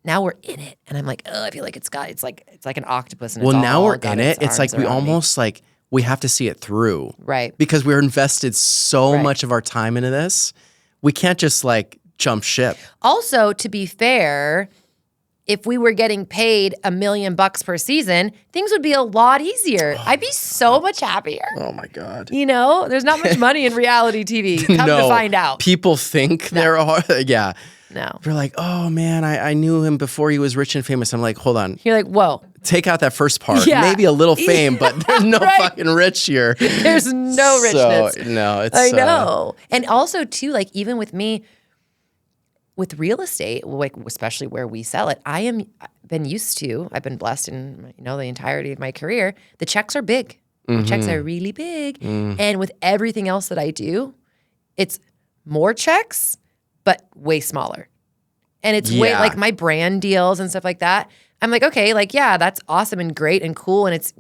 now we're in it. And I'm like, oh, I feel like it's like an octopus. And now we're in it. It's like we almost like, we have to see it through. Right. Because we're invested so much of our time into this. We can't just like jump ship. Also, to be fair, if we were getting paid $1 million per season, things would be a lot easier. I'd be so much happier. Oh my God. There's not much money in reality TV. Come to find out. People think there are. Yeah. No. You're like, oh man, I knew him before he was rich and famous. I'm like, hold on. You're like, whoa. Take out that first part. Yeah. Maybe a little fame, but there's no fucking rich here. There's no richness. So, no, it's. I know. And also too, like even with me, with real estate, like especially where we sell it, I've been blessed in the entirety of my career. The checks are big. The checks are really big. And with everything else that I do, it's more checks, but way smaller. And it's way like my brand deals and stuff like that. I'm like, okay, like, yeah, that's awesome and great and cool. And it's,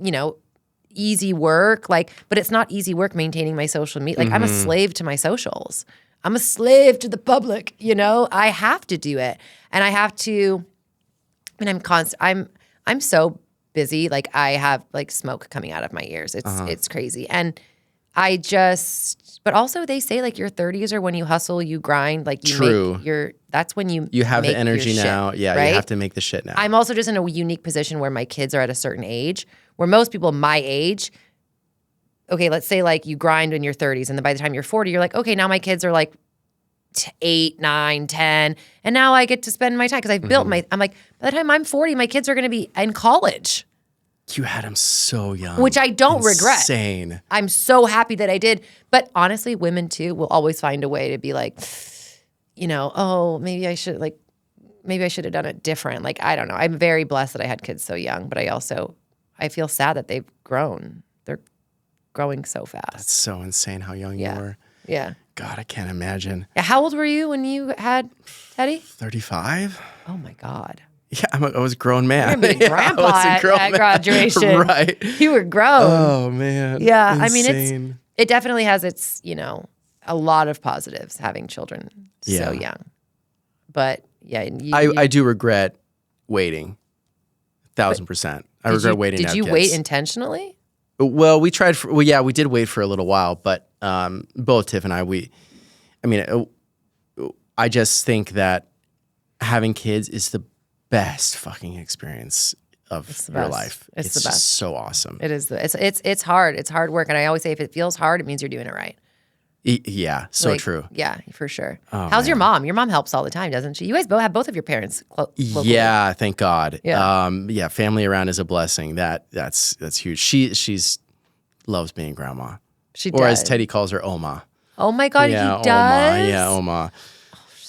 easy work. Like, but it's not easy work maintaining my social media. Like I'm a slave to my socials. I'm a slave to the public, I have to do it. And I have to, I'm so busy. Like I have like smoke coming out of my ears. It's crazy. And but also they say like your 30s are when you hustle, you grind, like that's when you have make the energy your now. Shit, yeah, right? You have to make the shit now. I'm also just in a unique position where my kids are at a certain age, where most people my age, okay, let's say like you grind in your 30s and then by the time you're 40, you're like, okay, now my kids are like 8, 9, 10, and now I get to spend my time because I've built I'm like, by the time I'm 40, my kids are going to be in college. You had them so young. Which I don't regret. Insane. I'm so happy that I did. But honestly, women too will always find a way to be like, oh, maybe I should have done it different. Like, I don't know. I'm very blessed that I had kids so young, but I feel sad that they've grown. They're growing so fast. That's so insane how young you were. Yeah. God, I can't imagine. How old were you when you had Teddy? 35. Oh my God. Yeah, I was a grown man. You're being grandpa at graduation. Right. You were grown. Oh, man. Yeah. Insane. I mean, it definitely has its, a lot of positives having children so young. But yeah. I do regret waiting. 1,000%. I regret waiting to have kids. Did you wait intentionally? Well, we tried we did wait for a little while, but both Tiff and I just think that having kids is the best fucking experience of your life. It's the best. Just so awesome. It is. It's hard. It's hard work. And I always say if it feels hard, it means you're doing it right. Yeah, so true. Yeah, for sure. Oh, How's your mom? Your mom helps all the time, doesn't she? You guys have both of your parents locally. Yeah, thank God. Yeah. Family around is a blessing. That's huge. She's loves being grandma. She or does. as Teddy calls her, Oma. Oh my God, he does? Oma. Yeah, Oma.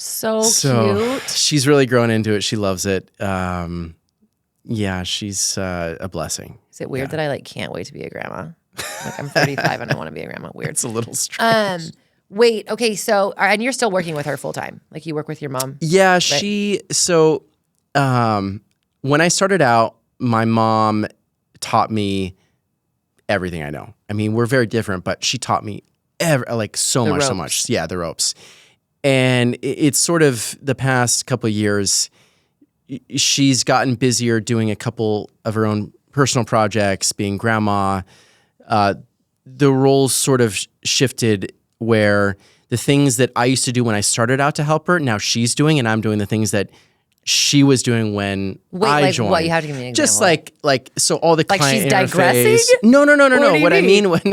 So cute. She's really grown into it. She loves it. Yeah, she's a blessing. Is it weird that I can't wait to be a grandma? Like I'm 35 and I want to be a grandma. Weird. It's a little strange. Wait, okay, so and you're still working with her full time? Like you work with your mom? Yeah, right? When I started out, my mom taught me everything I know. I mean, we're very different, but she taught me so much. Yeah, the ropes. And it's sort of the past couple of years, she's gotten busier doing a couple of her own personal projects, being grandma. The roles sort of shifted where the things that I used to do when I started out to help her, now she's doing, and I'm doing the things that she was doing when I joined. What? You have to give me an example. Just so all the client she's interface. digressing? No. What I mean, no. What do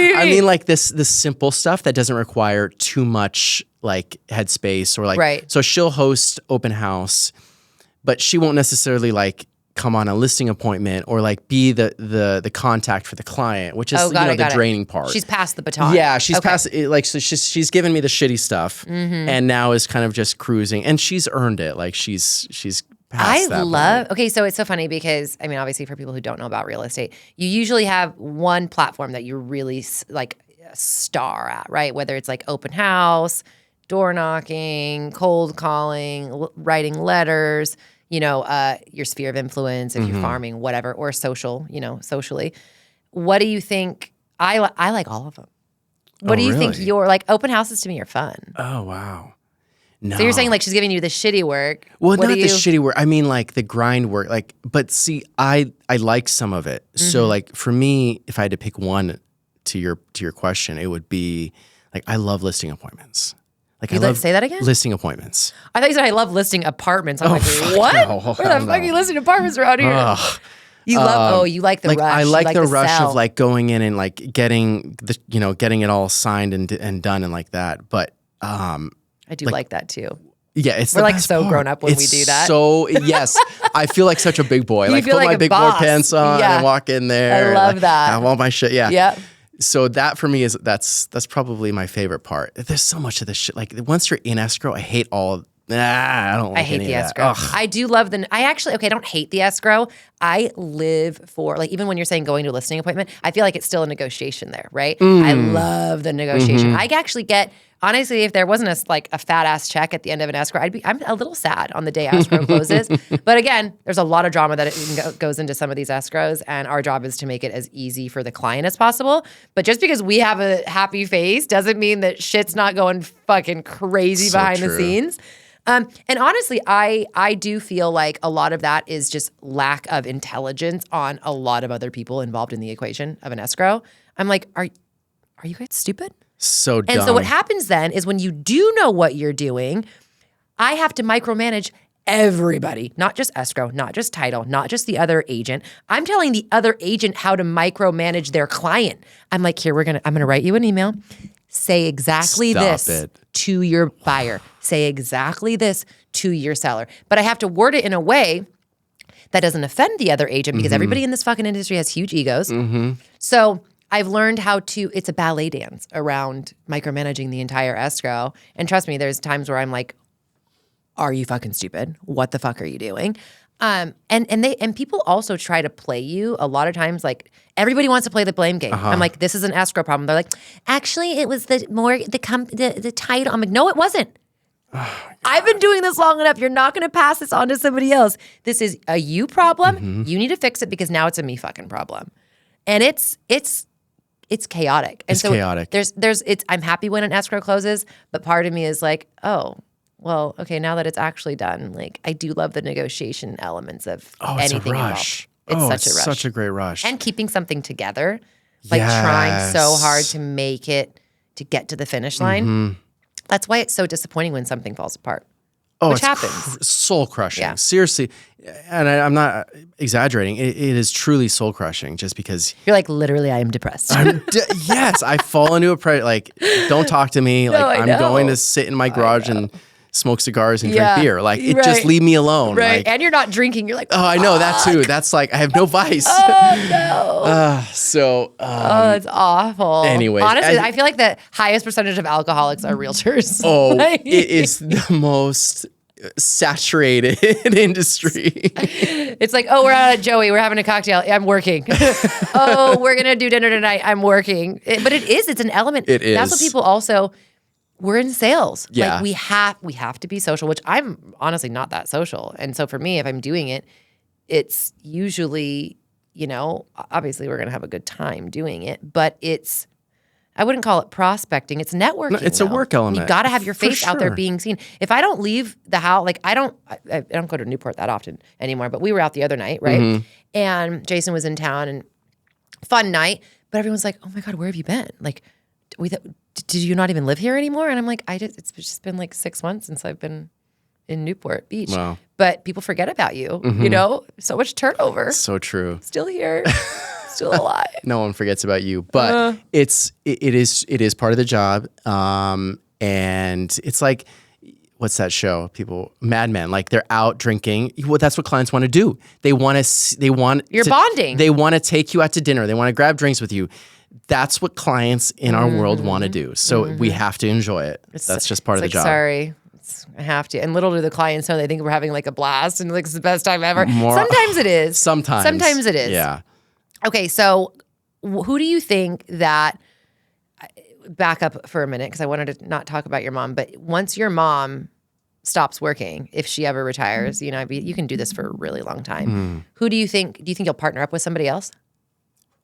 you mean? I mean like this simple stuff that doesn't require too much headspace or right. So she'll host open house, but she won't necessarily come on a listing appointment or be the contact for the client, which is the draining part. She's passed the baton. Yeah, she's passed so she's given me the shitty stuff and now is kind of just cruising, and she's earned it. She's passed that point. Okay, so it's so funny because I mean obviously for people who don't know about real estate, you usually have one platform that you're really a star at, right? Whether it's open house, door knocking, cold calling, writing letters, your sphere of influence, if you're farming, whatever, or social, socially. What do you think? I like all of them. What do you think your open houses to me are fun? Oh, wow. No. So you're saying she's giving you the shitty work. Well, not the shitty work. I mean the grind work. But see, I like some of it. So for me, if I had to pick one to your question, it would be I love listing appointments. Say that again? Listing appointments. I thought you said I love listing apartments. I'm what? No, where the fuck are you listing apartments around here? You love. You like the rush. I like the rush sell. of going in and getting getting it all signed and done and that. But I do like that too. Yeah, it's we're the best so part. Grown up when we do that. So yes, I feel like such a big boy. You feel put my big boy pants on and walk in there. I love that. Have all my shit. Yeah. Yeah. So that for me that's probably my favorite part. There's so much of this shit. Once you're in escrow, I hate all. I don't. Like I hate the escrow. I do love I don't hate the escrow. I live for even when you're saying going to a listing appointment, I feel like it's still a negotiation there, right? I love the negotiation. I actually get. Honestly, if there wasn't a fat ass check at the end of an escrow, I'm a little sad on the day escrow closes. But again, there's a lot of drama that goes into some of these escrows, and our job is to make it as easy for the client as possible. But just because we have a happy face doesn't mean that shit's not going fucking crazy behind the scenes. And honestly, I do feel like a lot of that is just lack of intelligence on a lot of other people involved in the equation of an escrow. I'm like, are you guys stupid? So dumb. And so what happens then is when you do know what you're doing, I have to micromanage everybody, not just escrow, not just title, not just the other agent. I'm telling the other agent how to micromanage their client. I'm like, here, I'm going to write you an email. Say exactly this to your buyer. Say exactly this to your seller. But I have to word it in a way that doesn't offend the other agent because everybody in this fucking industry has huge egos. So I've learned it's a ballet dance around micromanaging the entire escrow. And trust me, there's times where I'm like, are you fucking stupid? What the fuck are you doing? And people also try to play you a lot of times. Everybody wants to play the blame game. I'm like, this is an escrow problem. They're like, actually, it was the title. I'm like, no, it wasn't. I've been doing this long enough. You're not going to pass this on to somebody else. This is a you problem. You need to fix it because now it's a me fucking problem. And it's chaotic. And it's chaotic. I'm happy when an escrow closes, but part of me is like, oh, well, okay, now that it's actually done, I do love the negotiation elements of anything it's a rush. Involved. It's such a rush. Such a great rush. And keeping something together, trying so hard to make it, to get to the finish line. That's why it's so disappointing when something falls apart. Which happens. Soul crushing. Yeah. Seriously. And I'm not exaggerating. It is truly soul crushing just because. You're like, literally, I am depressed. Yes. I fall into a don't talk to me. No, I'm going to sit in my garage and smoke cigars and Yeah. drink beer. Like, it Right. just leave me alone. Right. Like, And you're not drinking. You're like, oh, I know that too. That's like, I have no vice. oh no. So, Oh, that's awful. anyways, Honestly, I feel like the highest percentage of alcoholics are realtors. oh, Like- it is the most saturated industry. It's like, oh, we're out at Joey. We're having a cocktail. I'm working. Oh, we're going to do dinner tonight. I'm working. But it's an element. It is. That's what people also, we're in sales. Yeah. Like we have to be social, which I'm honestly not that social. And so for me, if I'm doing it, it's usually, obviously we're going to have a good time doing it, but I wouldn't call it prospecting. It's networking. No, it's a work element. You got to have your For face out there sure. being seen. If I don't leave the house, like I don't go to Newport that often anymore, but we were out the other night, right? Mm-hmm. And Jason was in town and fun night, but everyone's like, oh my God, where have you been? Like, did you not even live here anymore? And I'm like, it's just been like 6 months since I've been in Newport Beach. Wow. But people forget about you, so much turnover. So true. Still here, still alive. No one forgets about you, but it is part of the job. And it's like, what's that show? Mad Men, like they're out drinking. Well, that's what clients want to do. You're bonding. They want to take you out to dinner. They want to grab drinks with you. That's what clients in our world want to do. So we have to enjoy it. That's just part of the job. Sorry. I have to. And little do the clients know, they think we're having like a blast and like it's the best time ever. Sometimes it is. Sometimes it is. Yeah. Okay, so who do you think that, back up for a minute because I wanted to not talk about your mom, but once your mom stops working, if she ever retires, you can do this for a really long time. Who do you think you'll partner up with somebody else?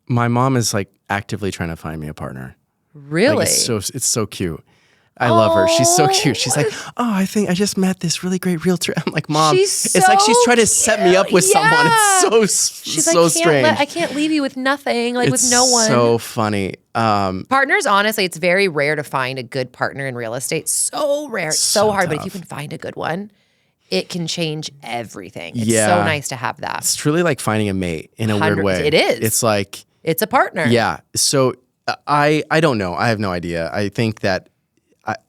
My mom is like actively trying to find me a partner. Really? Like, it's so cute. I love her. She's so cute. She's like, oh, I think I just met this really great realtor. I'm like, Mom, it's like she's trying to set me up with someone. It's She's so like, strange. I can't leave you with nothing, like with no one. So funny. Partners, honestly, it's very rare to find a good partner in real estate. So rare. It's so hard. tough. But if you can find a good one, it can change everything. It's Yeah. so nice to have that. It's truly like finding a mate in a weird way. It is. It's like, It's a partner. yeah. So I don't know. I have no idea. I think that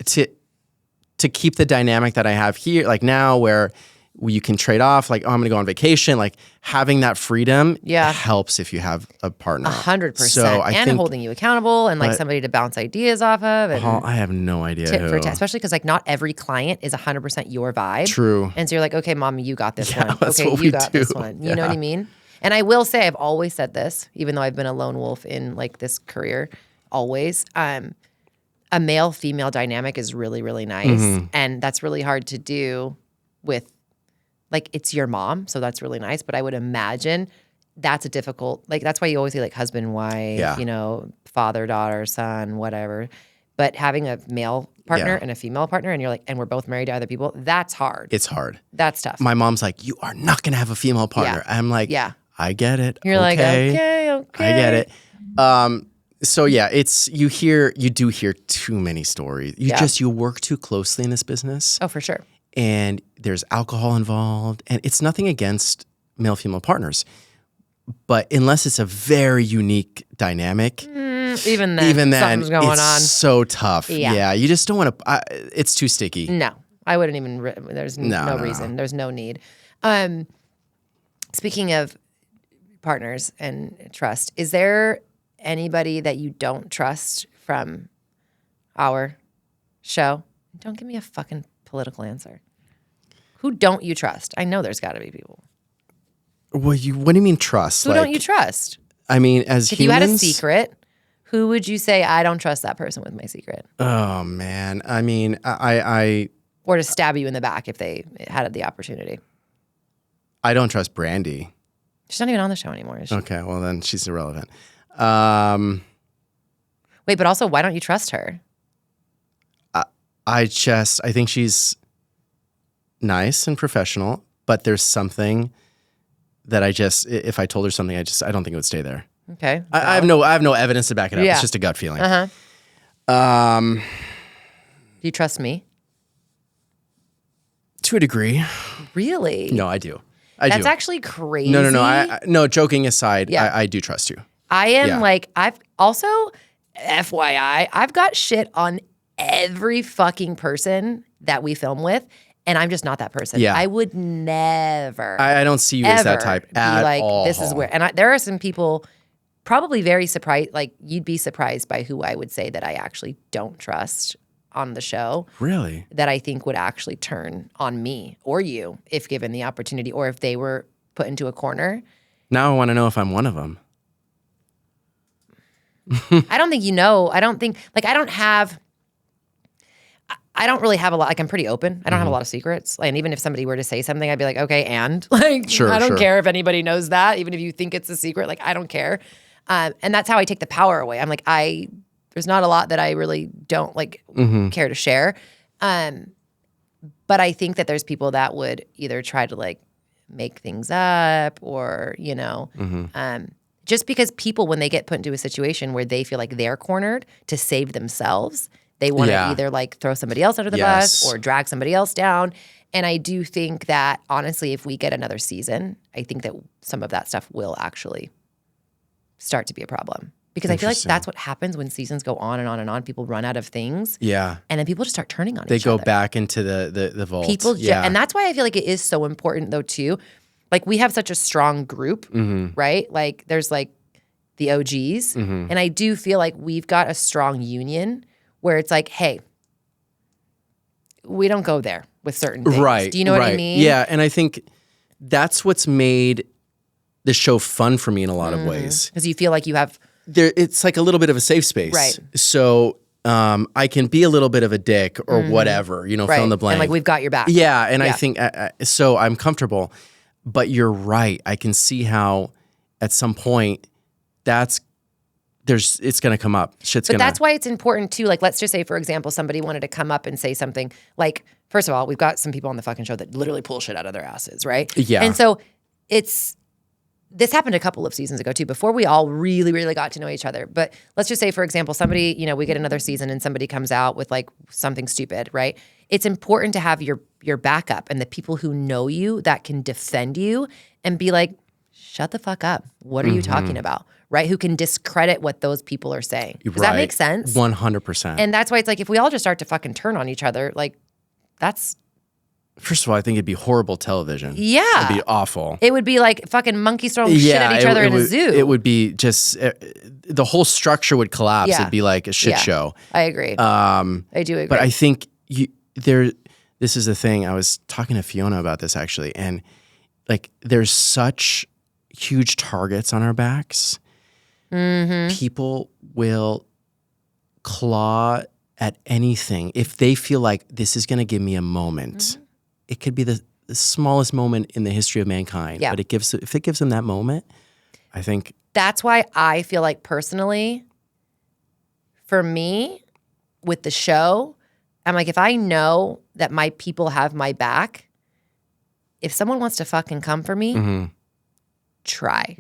to keep the dynamic that I have here, like now where you can trade off, like, oh, I'm going to go on vacation, like having that freedom helps if you have a partner. 100%. So I and think, holding you accountable and like somebody to bounce ideas off of. And I have no idea tit who. for tat, especially because like not every client is 100% your vibe. True. And so you're like, okay, Mom, you got this one. that's Okay, what you we got do. this one. You know what I mean? And I will say, I've always said this, even though I've been a lone wolf in like this career, always. A male-female dynamic is really, really nice. And that's really hard to do with, like, it's your mom, so that's really nice. But I would imagine that's a difficult, like, that's why you always say, like, husband, wife, father, daughter, son, whatever. But having a male partner and a female partner, and you're like, and we're both married to other people, that's hard. It's hard. That's tough. My mom's like, you are not going to have a female partner. I'm like, I get it. You're like, okay. I get it. So yeah, you do hear too many stories. You work too closely in this business. Oh, for sure. And there's alcohol involved, and it's nothing against male-female partners, but unless it's a very unique dynamic, even then, something's going it's on. so tough. Yeah, you just don't want to. It's too sticky. No, I wouldn't even. There's no reason. There's no need. Speaking of partners and trust, is there anybody that you don't trust from our show? Don't give me a fucking political answer. Who don't you trust? I know there's got to be people. What do you mean trust? Who don't you trust? I mean, as if humans, you had a secret, who would you say, I don't trust that person with my secret? Oh man, I mean, I or to stab you in the back if they had the opportunity. I don't trust Brandy. She's not even on the show anymore, is she? Okay, well then she's irrelevant. Wait, but also, why don't you trust her? I think she's nice and professional, but there's something that if I told her something, I don't think it would stay there. Okay. I have no evidence to back it up. Yeah. It's just a gut feeling. Do you trust me? To a degree. Really? No, I do. That's actually crazy. No. No, joking aside, I do trust you. I am I've also, FYI, I've got shit on every fucking person that we film with. And I'm just not that person. Yeah. I would never. I don't see you as that ever type be at like, all. this is where. And there are some people probably very surprised. Like, you'd be surprised by who I would say that I actually don't trust on the show. Really? That I think would actually turn on me or you if given the opportunity, or if they were put into a corner. Now I want to know if I'm one of them. I don't think you know. I don't think, like, I don't really have a lot. Like, I'm pretty open. I don't have a lot of secrets. And even if somebody were to say something, I'd be like, okay, and like, I don't care if anybody knows that. Even if you think it's a secret, like, I don't care. And that's how I take the power away. I'm like, there's not a lot that I really don't like care to share. But I think that there's people that would either try to like make things up or, you know, just because people, when they get put into a situation where they feel like they're cornered to save themselves, they want to either like throw somebody else under the bus or drag somebody else down. And I do think that, honestly, if we get another season, I think that some of that stuff will actually start to be a problem. Because I feel like that's what happens when seasons go on and on and on. People run out of things. Yeah. And then people just start turning on each other. They go back into the vault. People and that's why I feel like it is so important, though, too. Like, we have such a strong group, right? Like, there's like the OGs. And I do feel like we've got a strong union where it's like, hey, we don't go there with certain things. Right. Do you know what I mean? Yeah, and I think that's what's made the show fun for me in a lot of ways. Because you feel like you have... It's like a little bit of a safe space. Right. So I can be a little bit of a dick or whatever, you know, fill in the blank. And like, we've got your back. Yeah, and I think, so I'm comfortable. But you're right. I can see how at some point it's going to come up. But that's why it's important too. Like, let's just say, for example, somebody wanted to come up and say something like, first of all, we've got some people on the fucking show that literally pull shit out of their asses, right? Yeah. And so this happened a couple of seasons ago too, before we all really, really got to know each other. But let's just say, for example, somebody, you know, we get another season and somebody comes out with like something stupid, right? It's important to have your backup and the people who know you that can defend you and be like, shut the fuck up. What are you talking about? Right? Who can discredit what those people are saying. Does that make sense? 100%. And that's why it's like, if we all just start to fucking turn on each other, like, that's... First of all, I think it'd be horrible television. Yeah. It'd be awful. It would be like fucking monkeys throwing shit at each other in a zoo. It would be just... the whole structure would collapse. Yeah. It'd be like a shit show. I agree. I do agree. But I think this is the thing. I was talking to Fiona about this, actually. And like, there's such huge targets on our backs. People will claw at anything if they feel like this is going to give me a moment. It could be the smallest moment in the history of mankind, but if it gives them that moment, I think that's why I feel like, personally, for me, with the show, I'm like, if I know that my people have my back, if someone wants to fucking come for me, try.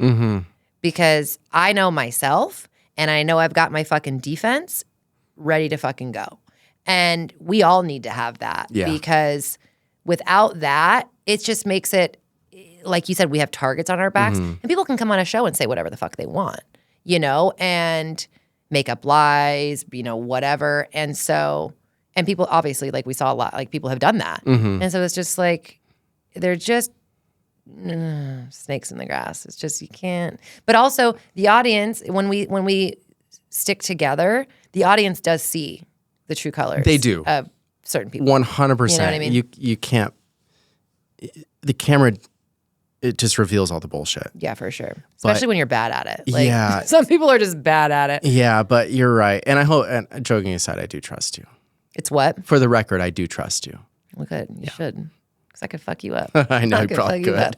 Because I know myself, and I know I've got my fucking defense ready to fucking go. And we all need to have that. Because without that, it just makes it, like you said, we have targets on our backs. And people can come on a show and say whatever the fuck they want, you know, and make up lies, you know, whatever. And so, and people, obviously, like, we saw a lot, like, people have done that. And so it's just like, they're just snakes in the grass. It's just, you can't. But also, the audience, when we stick together, the audience does see the true colors. They do. Of certain people. 100%. You know what I mean? You can't. The camera, it just reveals all the bullshit. Yeah, for sure. Especially when you're bad at it. Like, yeah. Some people are just bad at it. Yeah, but you're right. And I hope, and joking aside, I do trust you. It's what? For the record, I do trust you. Well, good. You should. Because I could fuck you up. I know you probably could.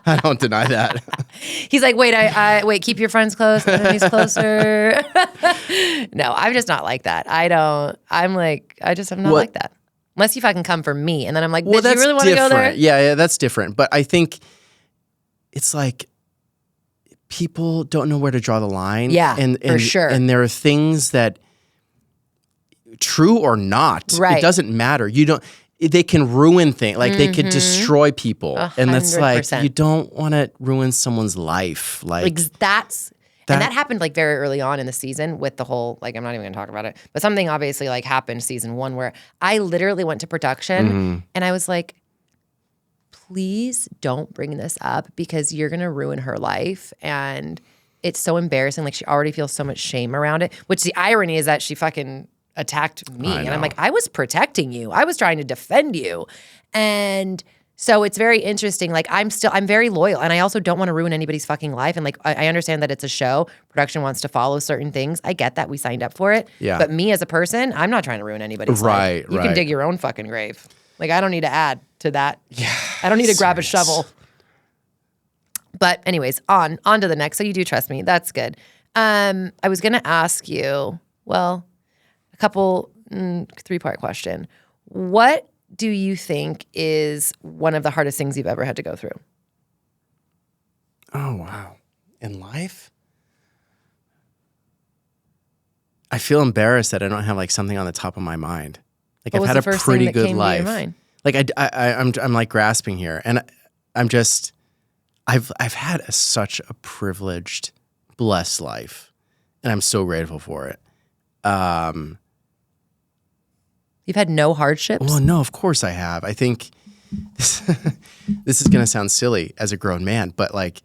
I don't deny that. He's like, wait, wait, keep your friends close, enemies closer. No, I'm just not like that. I'm not like that. Unless you fucking come for me. And then I'm like, bitch, you really want to go there? Yeah, that's different. But I think it's like people don't know where to draw the line. Yeah, for sure. And there are things that, true or not, it doesn't matter. They can ruin things. Like, they could destroy people. 100%. And that's like, you don't want to ruin someone's life. Like, And that happened like very early on in the season with the whole, like, I'm not even gonna talk about it, but something obviously like happened season 1 where I literally went to production and I was like, please don't bring this up because you're gonna ruin her life. And it's so embarrassing. Like, she already feels so much shame around it, which the irony is that she fucking attacked me. And I'm like, I was protecting you. I was trying to defend you. And so it's very interesting. Like, I'm very loyal, and I also don't want to ruin anybody's fucking life. And like, I understand that it's a show. Production wants to follow certain things. I get that. We signed up for it. Yeah. But me as a person, I'm not trying to ruin anybody's life. You can dig your own fucking grave. Like, I don't need to add to that. Yeah. I don't need to grab a shovel. But anyways, on to the next. So you do trust me. That's good. I was gonna ask you, well, a couple 3-part question. What do you think is one of the hardest things you've ever had to go through? Oh, wow. In life? I feel embarrassed that I don't have like something on the top of my mind. Like, I've had a pretty good life. Like, I'm like grasping here, and I'm just, I've had such a privileged, blessed life, and I'm so grateful for it. You've had no hardships? Well, no, of course I have. I think this is going to sound silly as a grown man, but like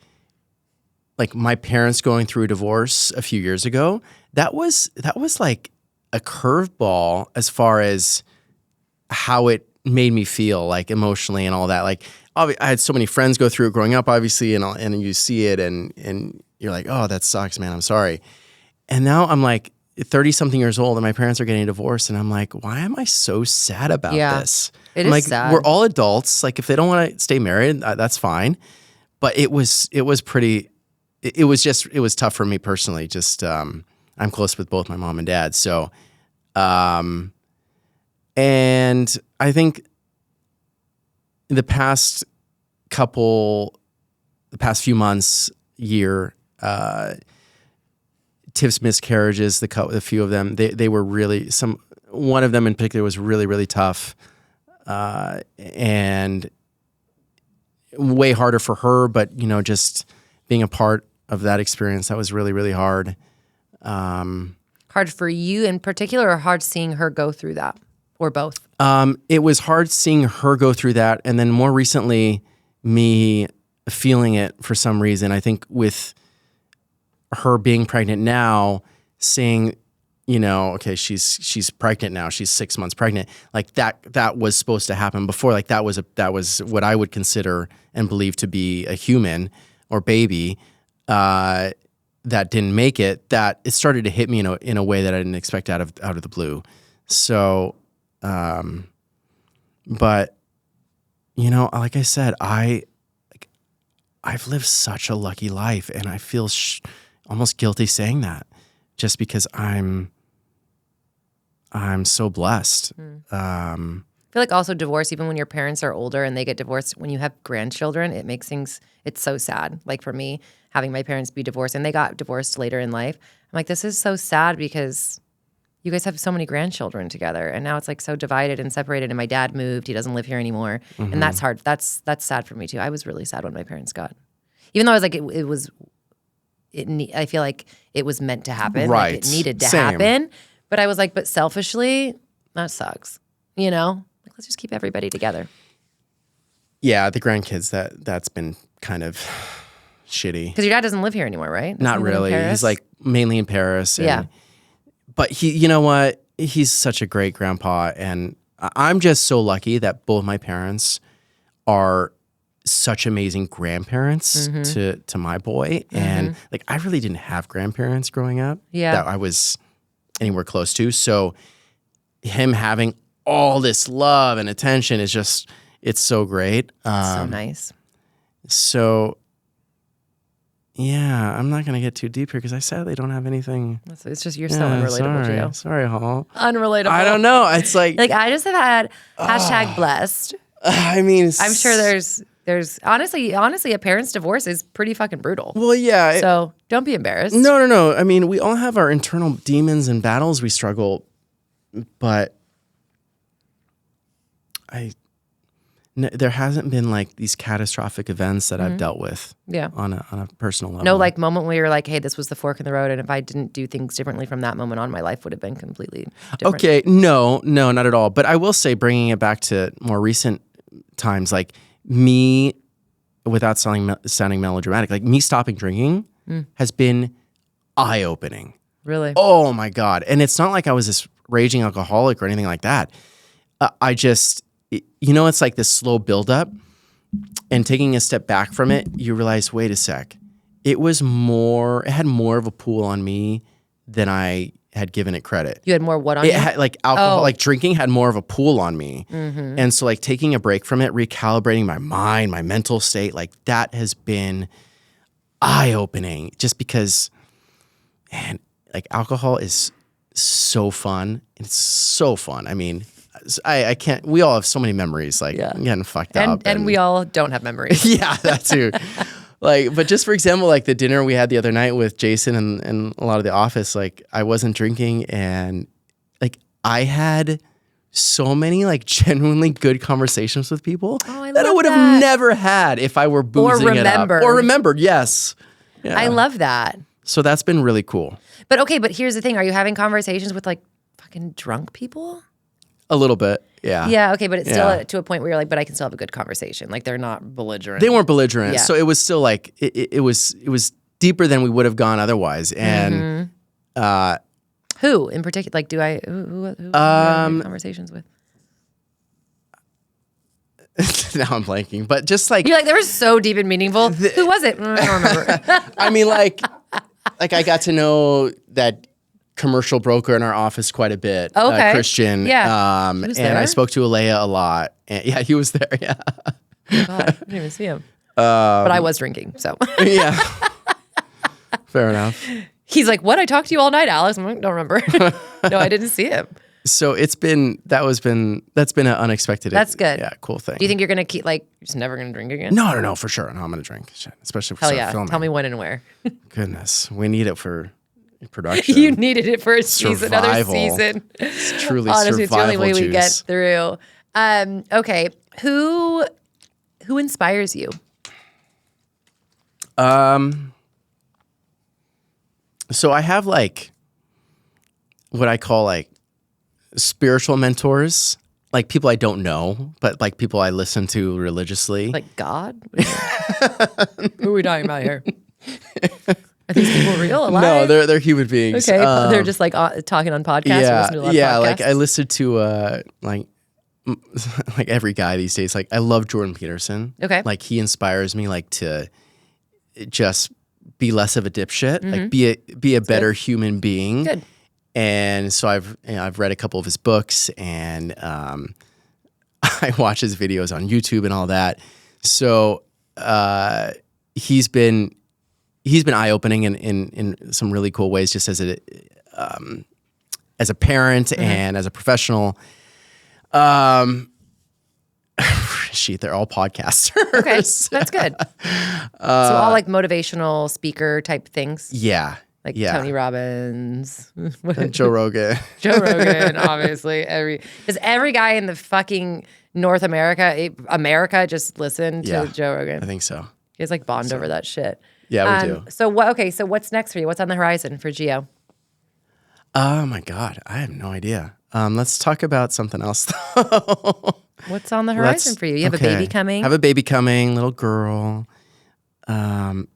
my parents going through a divorce a few years ago, that was like a curveball as far as how it made me feel, like emotionally and all that. Like, I had so many friends go through it growing up, obviously, and you see it and you're like, oh, that sucks, man. I'm sorry. And now I'm like 30-something years old and my parents are getting divorced, and I'm like, why am I so sad about this? It is like, sad. We're all adults. Like, if they don't want to stay married, that's fine. But it was tough for me personally. Just I'm close with both my mom and dad, so and I think the past few months, year, Tiff's miscarriages, the few of them, they were really, one of them in particular was really, really tough, and way harder for her, but just being a part of that experience, that was really, really hard. Hard for you in particular, or hard seeing her go through that, or both? It was hard seeing her go through that, and then more recently, me feeling it for some reason. I think with her being pregnant now, seeing, okay, she's pregnant now. She's 6 months pregnant. Like, that was supposed to happen before. Like, that was what I would consider and believe to be a human or baby that didn't make it. That it started to hit me in a way that I didn't expect out of the blue. So, but like I said, I've lived such a lucky life, and I feel almost guilty saying that, just because I'm so blessed. I feel like also divorce, even when your parents are older and they get divorced, when you have grandchildren, it makes things, it's so sad. Like, for me, having my parents be divorced, and they got divorced later in life, I'm like, this is so sad because you guys have so many grandchildren together, and now it's like so divided and separated, and my dad moved, he doesn't live here anymore, and that's hard. That's sad for me too. I was really sad when my parents got, even though I was like, I feel like it was meant to happen. Right. Like, it needed to happen. But I was like, but selfishly, that sucks. Like, let's just keep everybody together. Yeah, the grandkids, that's been kind of shitty. Because your dad doesn't live here anymore, right? Not really. He's like mainly in Paris. Yeah. But you know what? He's such a great grandpa, and I'm just so lucky that both my parents are such amazing grandparents to my boy. And like, I really didn't have grandparents growing up that I was anywhere close to. So him having all this love and attention is just, it's so great. So nice. So yeah, I'm not going to get too deep here because I sadly don't have anything. It's just, you're so unrelatable, Gio. Sorry, Hall. Unrelatable. I don't know. It's like I just have had hashtag blessed. I mean, I'm sure there's honestly a parent's divorce is pretty fucking brutal. Well, yeah. So don't be embarrassed. No. I mean, we all have our internal demons and battles we struggle, but there hasn't been like these catastrophic events that I've dealt with on a personal level. No like moment where you're like, hey, this was the fork in the road, and if I didn't do things differently from that moment on, my life would have been completely different. Okay, no, not at all. But I will say, bringing it back to more recent times, like me, without sounding melodramatic, like me stopping drinking has been eye-opening. Really? Oh my God. And it's not like I was this raging alcoholic or anything like that. I just, it's like this slow buildup, and taking a step back from it, you realize, wait a sec. It had more of a pull on me than I had given it credit. You had more what on you? It had like alcohol, like drinking had more of a pull on me. And so like taking a break from it, recalibrating my mind, my mental state, like that has been eye-opening, just because, man, like alcohol is so fun. It's so fun. I mean, I can't, we all have so many memories, like getting fucked up. And we all don't have memories. Yeah, that too. Like, but just for example, like the dinner we had the other night with Jason and a lot of the office, like I wasn't drinking, and like I had so many like genuinely good conversations with people that I would have never had if I were boozing it up. Or remembered, yes. Yeah. I love that. So that's been really cool. But here's the thing. Are you having conversations with like fucking drunk people? A little bit, yeah. Yeah, okay, but it's still to a point where you're like, but I can still have a good conversation. Like they're not belligerent. They weren't belligerent, so it was still like it was deeper than we would have gone otherwise. And who in particular? Like, who do I have conversations with? Now I'm blanking, but just like you're like they were so deep and meaningful. Who was it? I don't remember. I mean, like I got to know that commercial broker in our office quite a bit. Okay. Christian. Yeah. And I spoke to Alea a lot. And yeah, he was there. Yeah. God, I didn't even see him. But I was drinking, so. Yeah. Fair enough. He's like, what? I talked to you all night, Alex. I'm like, don't remember. No, I didn't see him. So that's been an unexpected. That's good. Yeah, cool thing. Do you think you're gonna keep like you're just never gonna drink again? No, for sure. No, I'm gonna drink. Shit, especially if we start filming. Tell me when and where. Goodness, we need it for production. You needed it for a season, another season. It's truly honestly, survival it's the only way juice. we get through. Okay, who inspires you? So I have like what I call like spiritual mentors, like people I don't know, but like people I listen to religiously. Like God? Who are we talking about here? Are these people real? Alive? No, they're human beings. Okay, they're just like talking on podcasts. Yeah, or to a lot of podcasts? Like I listen to like every guy these days. Like I love Jordan Peterson. Okay, like he inspires me like to just be less of a dipshit, like be a better human being. Good. And so I've read a couple of his books, and I watch his videos on YouTube and all that. So he's been eye-opening in some really cool ways, just as a parent and as a professional. They're all podcasters. Okay, that's good. So all like motivational speaker type things. Yeah. Like Tony Robbins. Joe Rogan. Joe Rogan, obviously. Does every guy in the fucking North America just listen to Joe Rogan? I think so. You guys like bond over that shit. Yeah, we do. So what's next for you? What's on the horizon for Gio? Oh my God, I have no idea. Let's talk about something else though. What's on the horizon for you? You have a baby coming? I have a baby coming, little girl. Tiff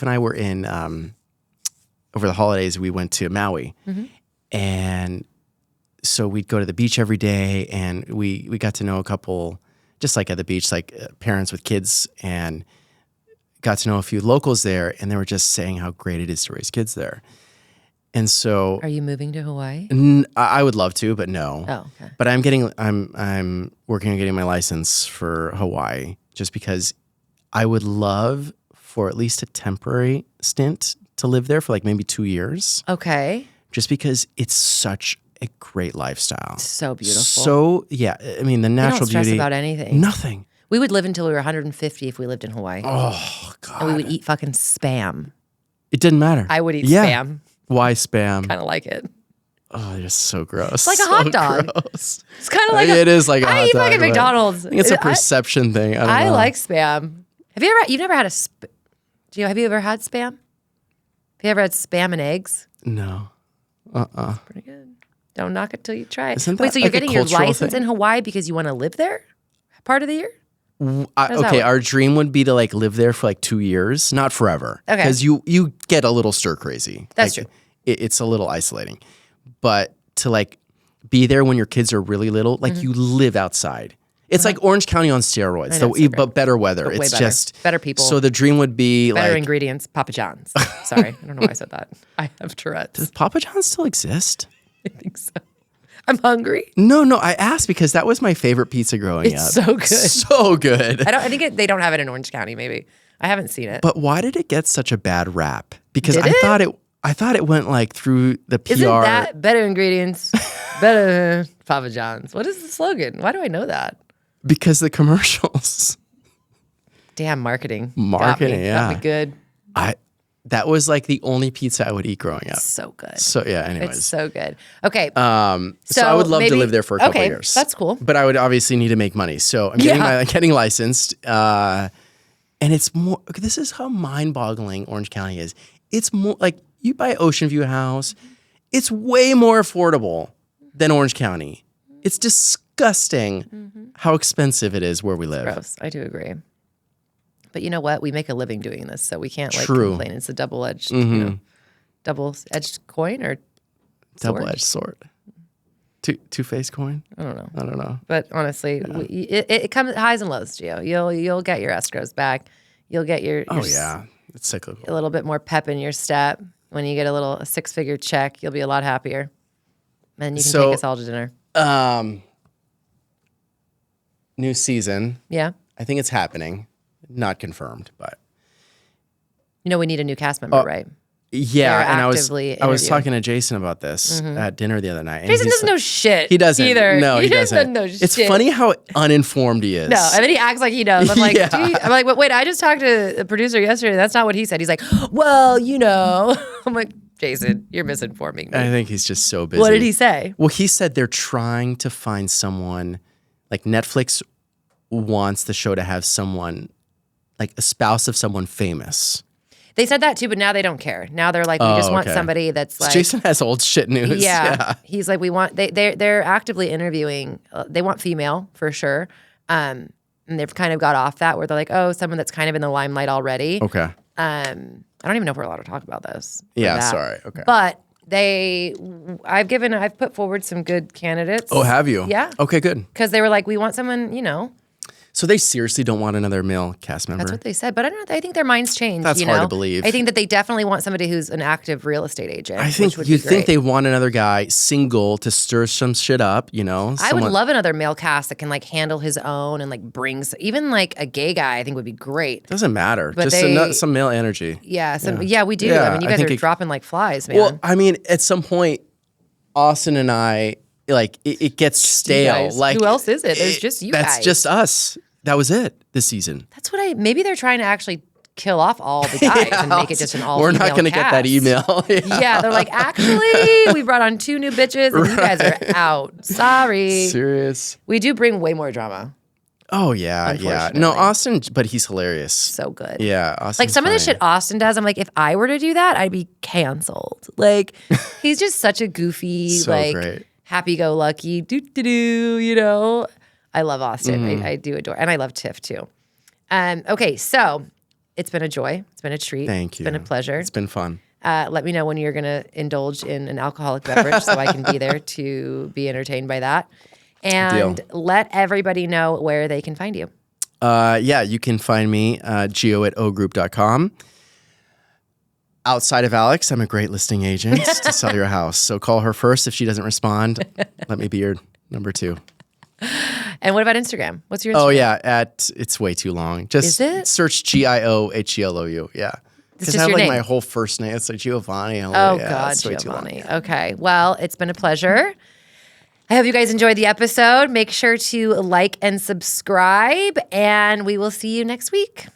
and I were in over the holidays. We went to Maui, and so we'd go to the beach every day, and we got to know a couple just like at the beach, like parents with kids, and got to know a few locals there, and they were just saying how great it is to raise kids there. And so, are you moving to Hawaii? I would love to, but no. Oh, okay. But I'm working on getting my license for Hawaii, just because I would love for at least a temporary stint to live there for like maybe 2 years. Okay. Just because it's such a great lifestyle. So beautiful. So yeah, I mean the natural beauty. Don't stress beauty. about anything. Nothing. We would live until we were 150 if we lived in Hawaii. Oh God. And we would eat fucking Spam. It didn't matter. I would eat Spam. Why Spam? Kind of like it. Oh, they're just so gross. It's like a hot dog. Gross. It's kind of like it is like a hot dog. I eat like at McDonald's. I think it's a perception thing. I don't know. like Spam. You've never had Gio, have you ever had Spam? Have you ever had Spam and eggs? No. Pretty good. Don't knock it till you try it. Isn't that Wait, so you're like a getting your cultural license thing? in Hawaii because you want to live there part of the year? Okay, our dream would be to like live there for like 2 years, not forever. Okay. Because you get a little stir crazy. That's like, true. It's a little isolating. But to like be there when your kids are really little, like you live outside. It's like Orange County on steroids, but better weather. But way it's better. just Better people. So the dream would be Better like ingredients, Papa John's. Sorry, I don't know why I said that. I have Tourette's. Does Papa John's still exist? I think so. I'm hungry. No. I asked because that was my favorite pizza growing up. It's so good. So good. I think they don't have it in Orange County. Maybe I haven't seen it. But why did it get such a bad rap? Because Did I thought it went like through the PR. Isn't that better ingredients, better Papa John's? What is the slogan? Why do I know that? Because the commercials. Damn marketing. Marketing, got me good. That was like the only pizza I would eat growing up. So good. So yeah, anyways. It's so good. Okay. So I would love to live there for a couple years. That's cool. But I would obviously need to make money. So I'm getting licensed. And it's more, this is how mind-boggling Orange County is. It's more like you buy Ocean View house, it's way more affordable than Orange County. It's disgusting how expensive it is where we live. Gross. I do agree. But you know what? We make a living doing this, so we can't complain. It's a double-edged, double-edged coin or double-edged sword. Two-faced coin? I don't know. I don't know. But honestly, it comes highs and lows, Gio. You'll get your escrows back. You'll get your it's cyclical. A little bit more pep in your step. When you get a six-figure check, you'll be a lot happier. And you can take us all to dinner. New season. Yeah. I think it's happening. Not confirmed, but we need a new cast member, right? Yeah, They're and actively I was interviewing. talking to Jason about this at dinner the other night. And Jason he's doesn't know shit. He doesn't either. No, he doesn't. know shit. It's funny how uninformed he is. No, and then he acts like he knows. I'm like, Yeah. I'm like, wait, I just talked to the producer yesterday. That's not what he said. He's like, well, I'm like, Jason, you're misinforming me. I think he's just so busy. What did he say? Well, he said they're trying to find someone, like Netflix wants the show to have someone, like a spouse of someone famous. They said that too, but now they don't care. Now they're like, we just want somebody that's like. Jason has old shit news. Yeah. He's like, they're actively interviewing. They want female for sure. And they've kind of got off that where they're like, oh, someone that's kind of in the limelight already. Okay. I don't even know if we're allowed to talk about this. Yeah, sorry. Okay. But I've put forward some good candidates. Oh, have you? Yeah. Okay, good. Because they were like, we want someone, So they seriously don't want another male cast member? That's what they said. But I don't know. I think their minds changed. That's hard to believe. I think that they definitely want somebody who's an active real estate agent. I think you'd think they want another guy single to stir some shit up, I would love another male cast that can like handle his own and like brings even like a gay guy. I think would be great. Doesn't matter. But Just some male energy. Yeah, we do. Yeah, I mean, you guys are dropping like flies, man. Well, I mean, at some point, Austin and I, like, it gets stale. Like, who else is it? There's just you guys. That's just us. That was it this season. That's what maybe they're trying to actually kill off all the guys and make it just an all-female We're not going to get that email. Yeah, they're like, actually, we brought on 2 new bitches and you guys are out. Sorry. Serious. We do bring way more drama. Oh, yeah. No, Austin, but he's hilarious. So good. Yeah, Austin. Like some of the shit Austin does, I'm like, if I were to do that, I'd be canceled. Like, he's just such a goofy, So like, great. happy-go-lucky, I love Austin. I do adore, and I love Tiff too. Okay, so it's been a joy. It's been a treat. Thank you. It's been a pleasure. It's been fun. Let me know when you're going to indulge in an alcoholic beverage so I can be there to be entertained by that. And let everybody know where they can find you. You can find me, gio@ogroup.com. Outside of Alex, I'm a great listing agent to sell your house. So call her first. If she doesn't respond, let me be your number 2. And what about Instagram? What's your Instagram? Oh, yeah. It's way too long. Just search Gio Helou. Yeah. Because I have like my whole first name. It's like Giovanni. God, Giovanni. Okay. Well, it's been a pleasure. I hope you guys enjoyed the episode. Make sure to like and subscribe, and we will see you next week.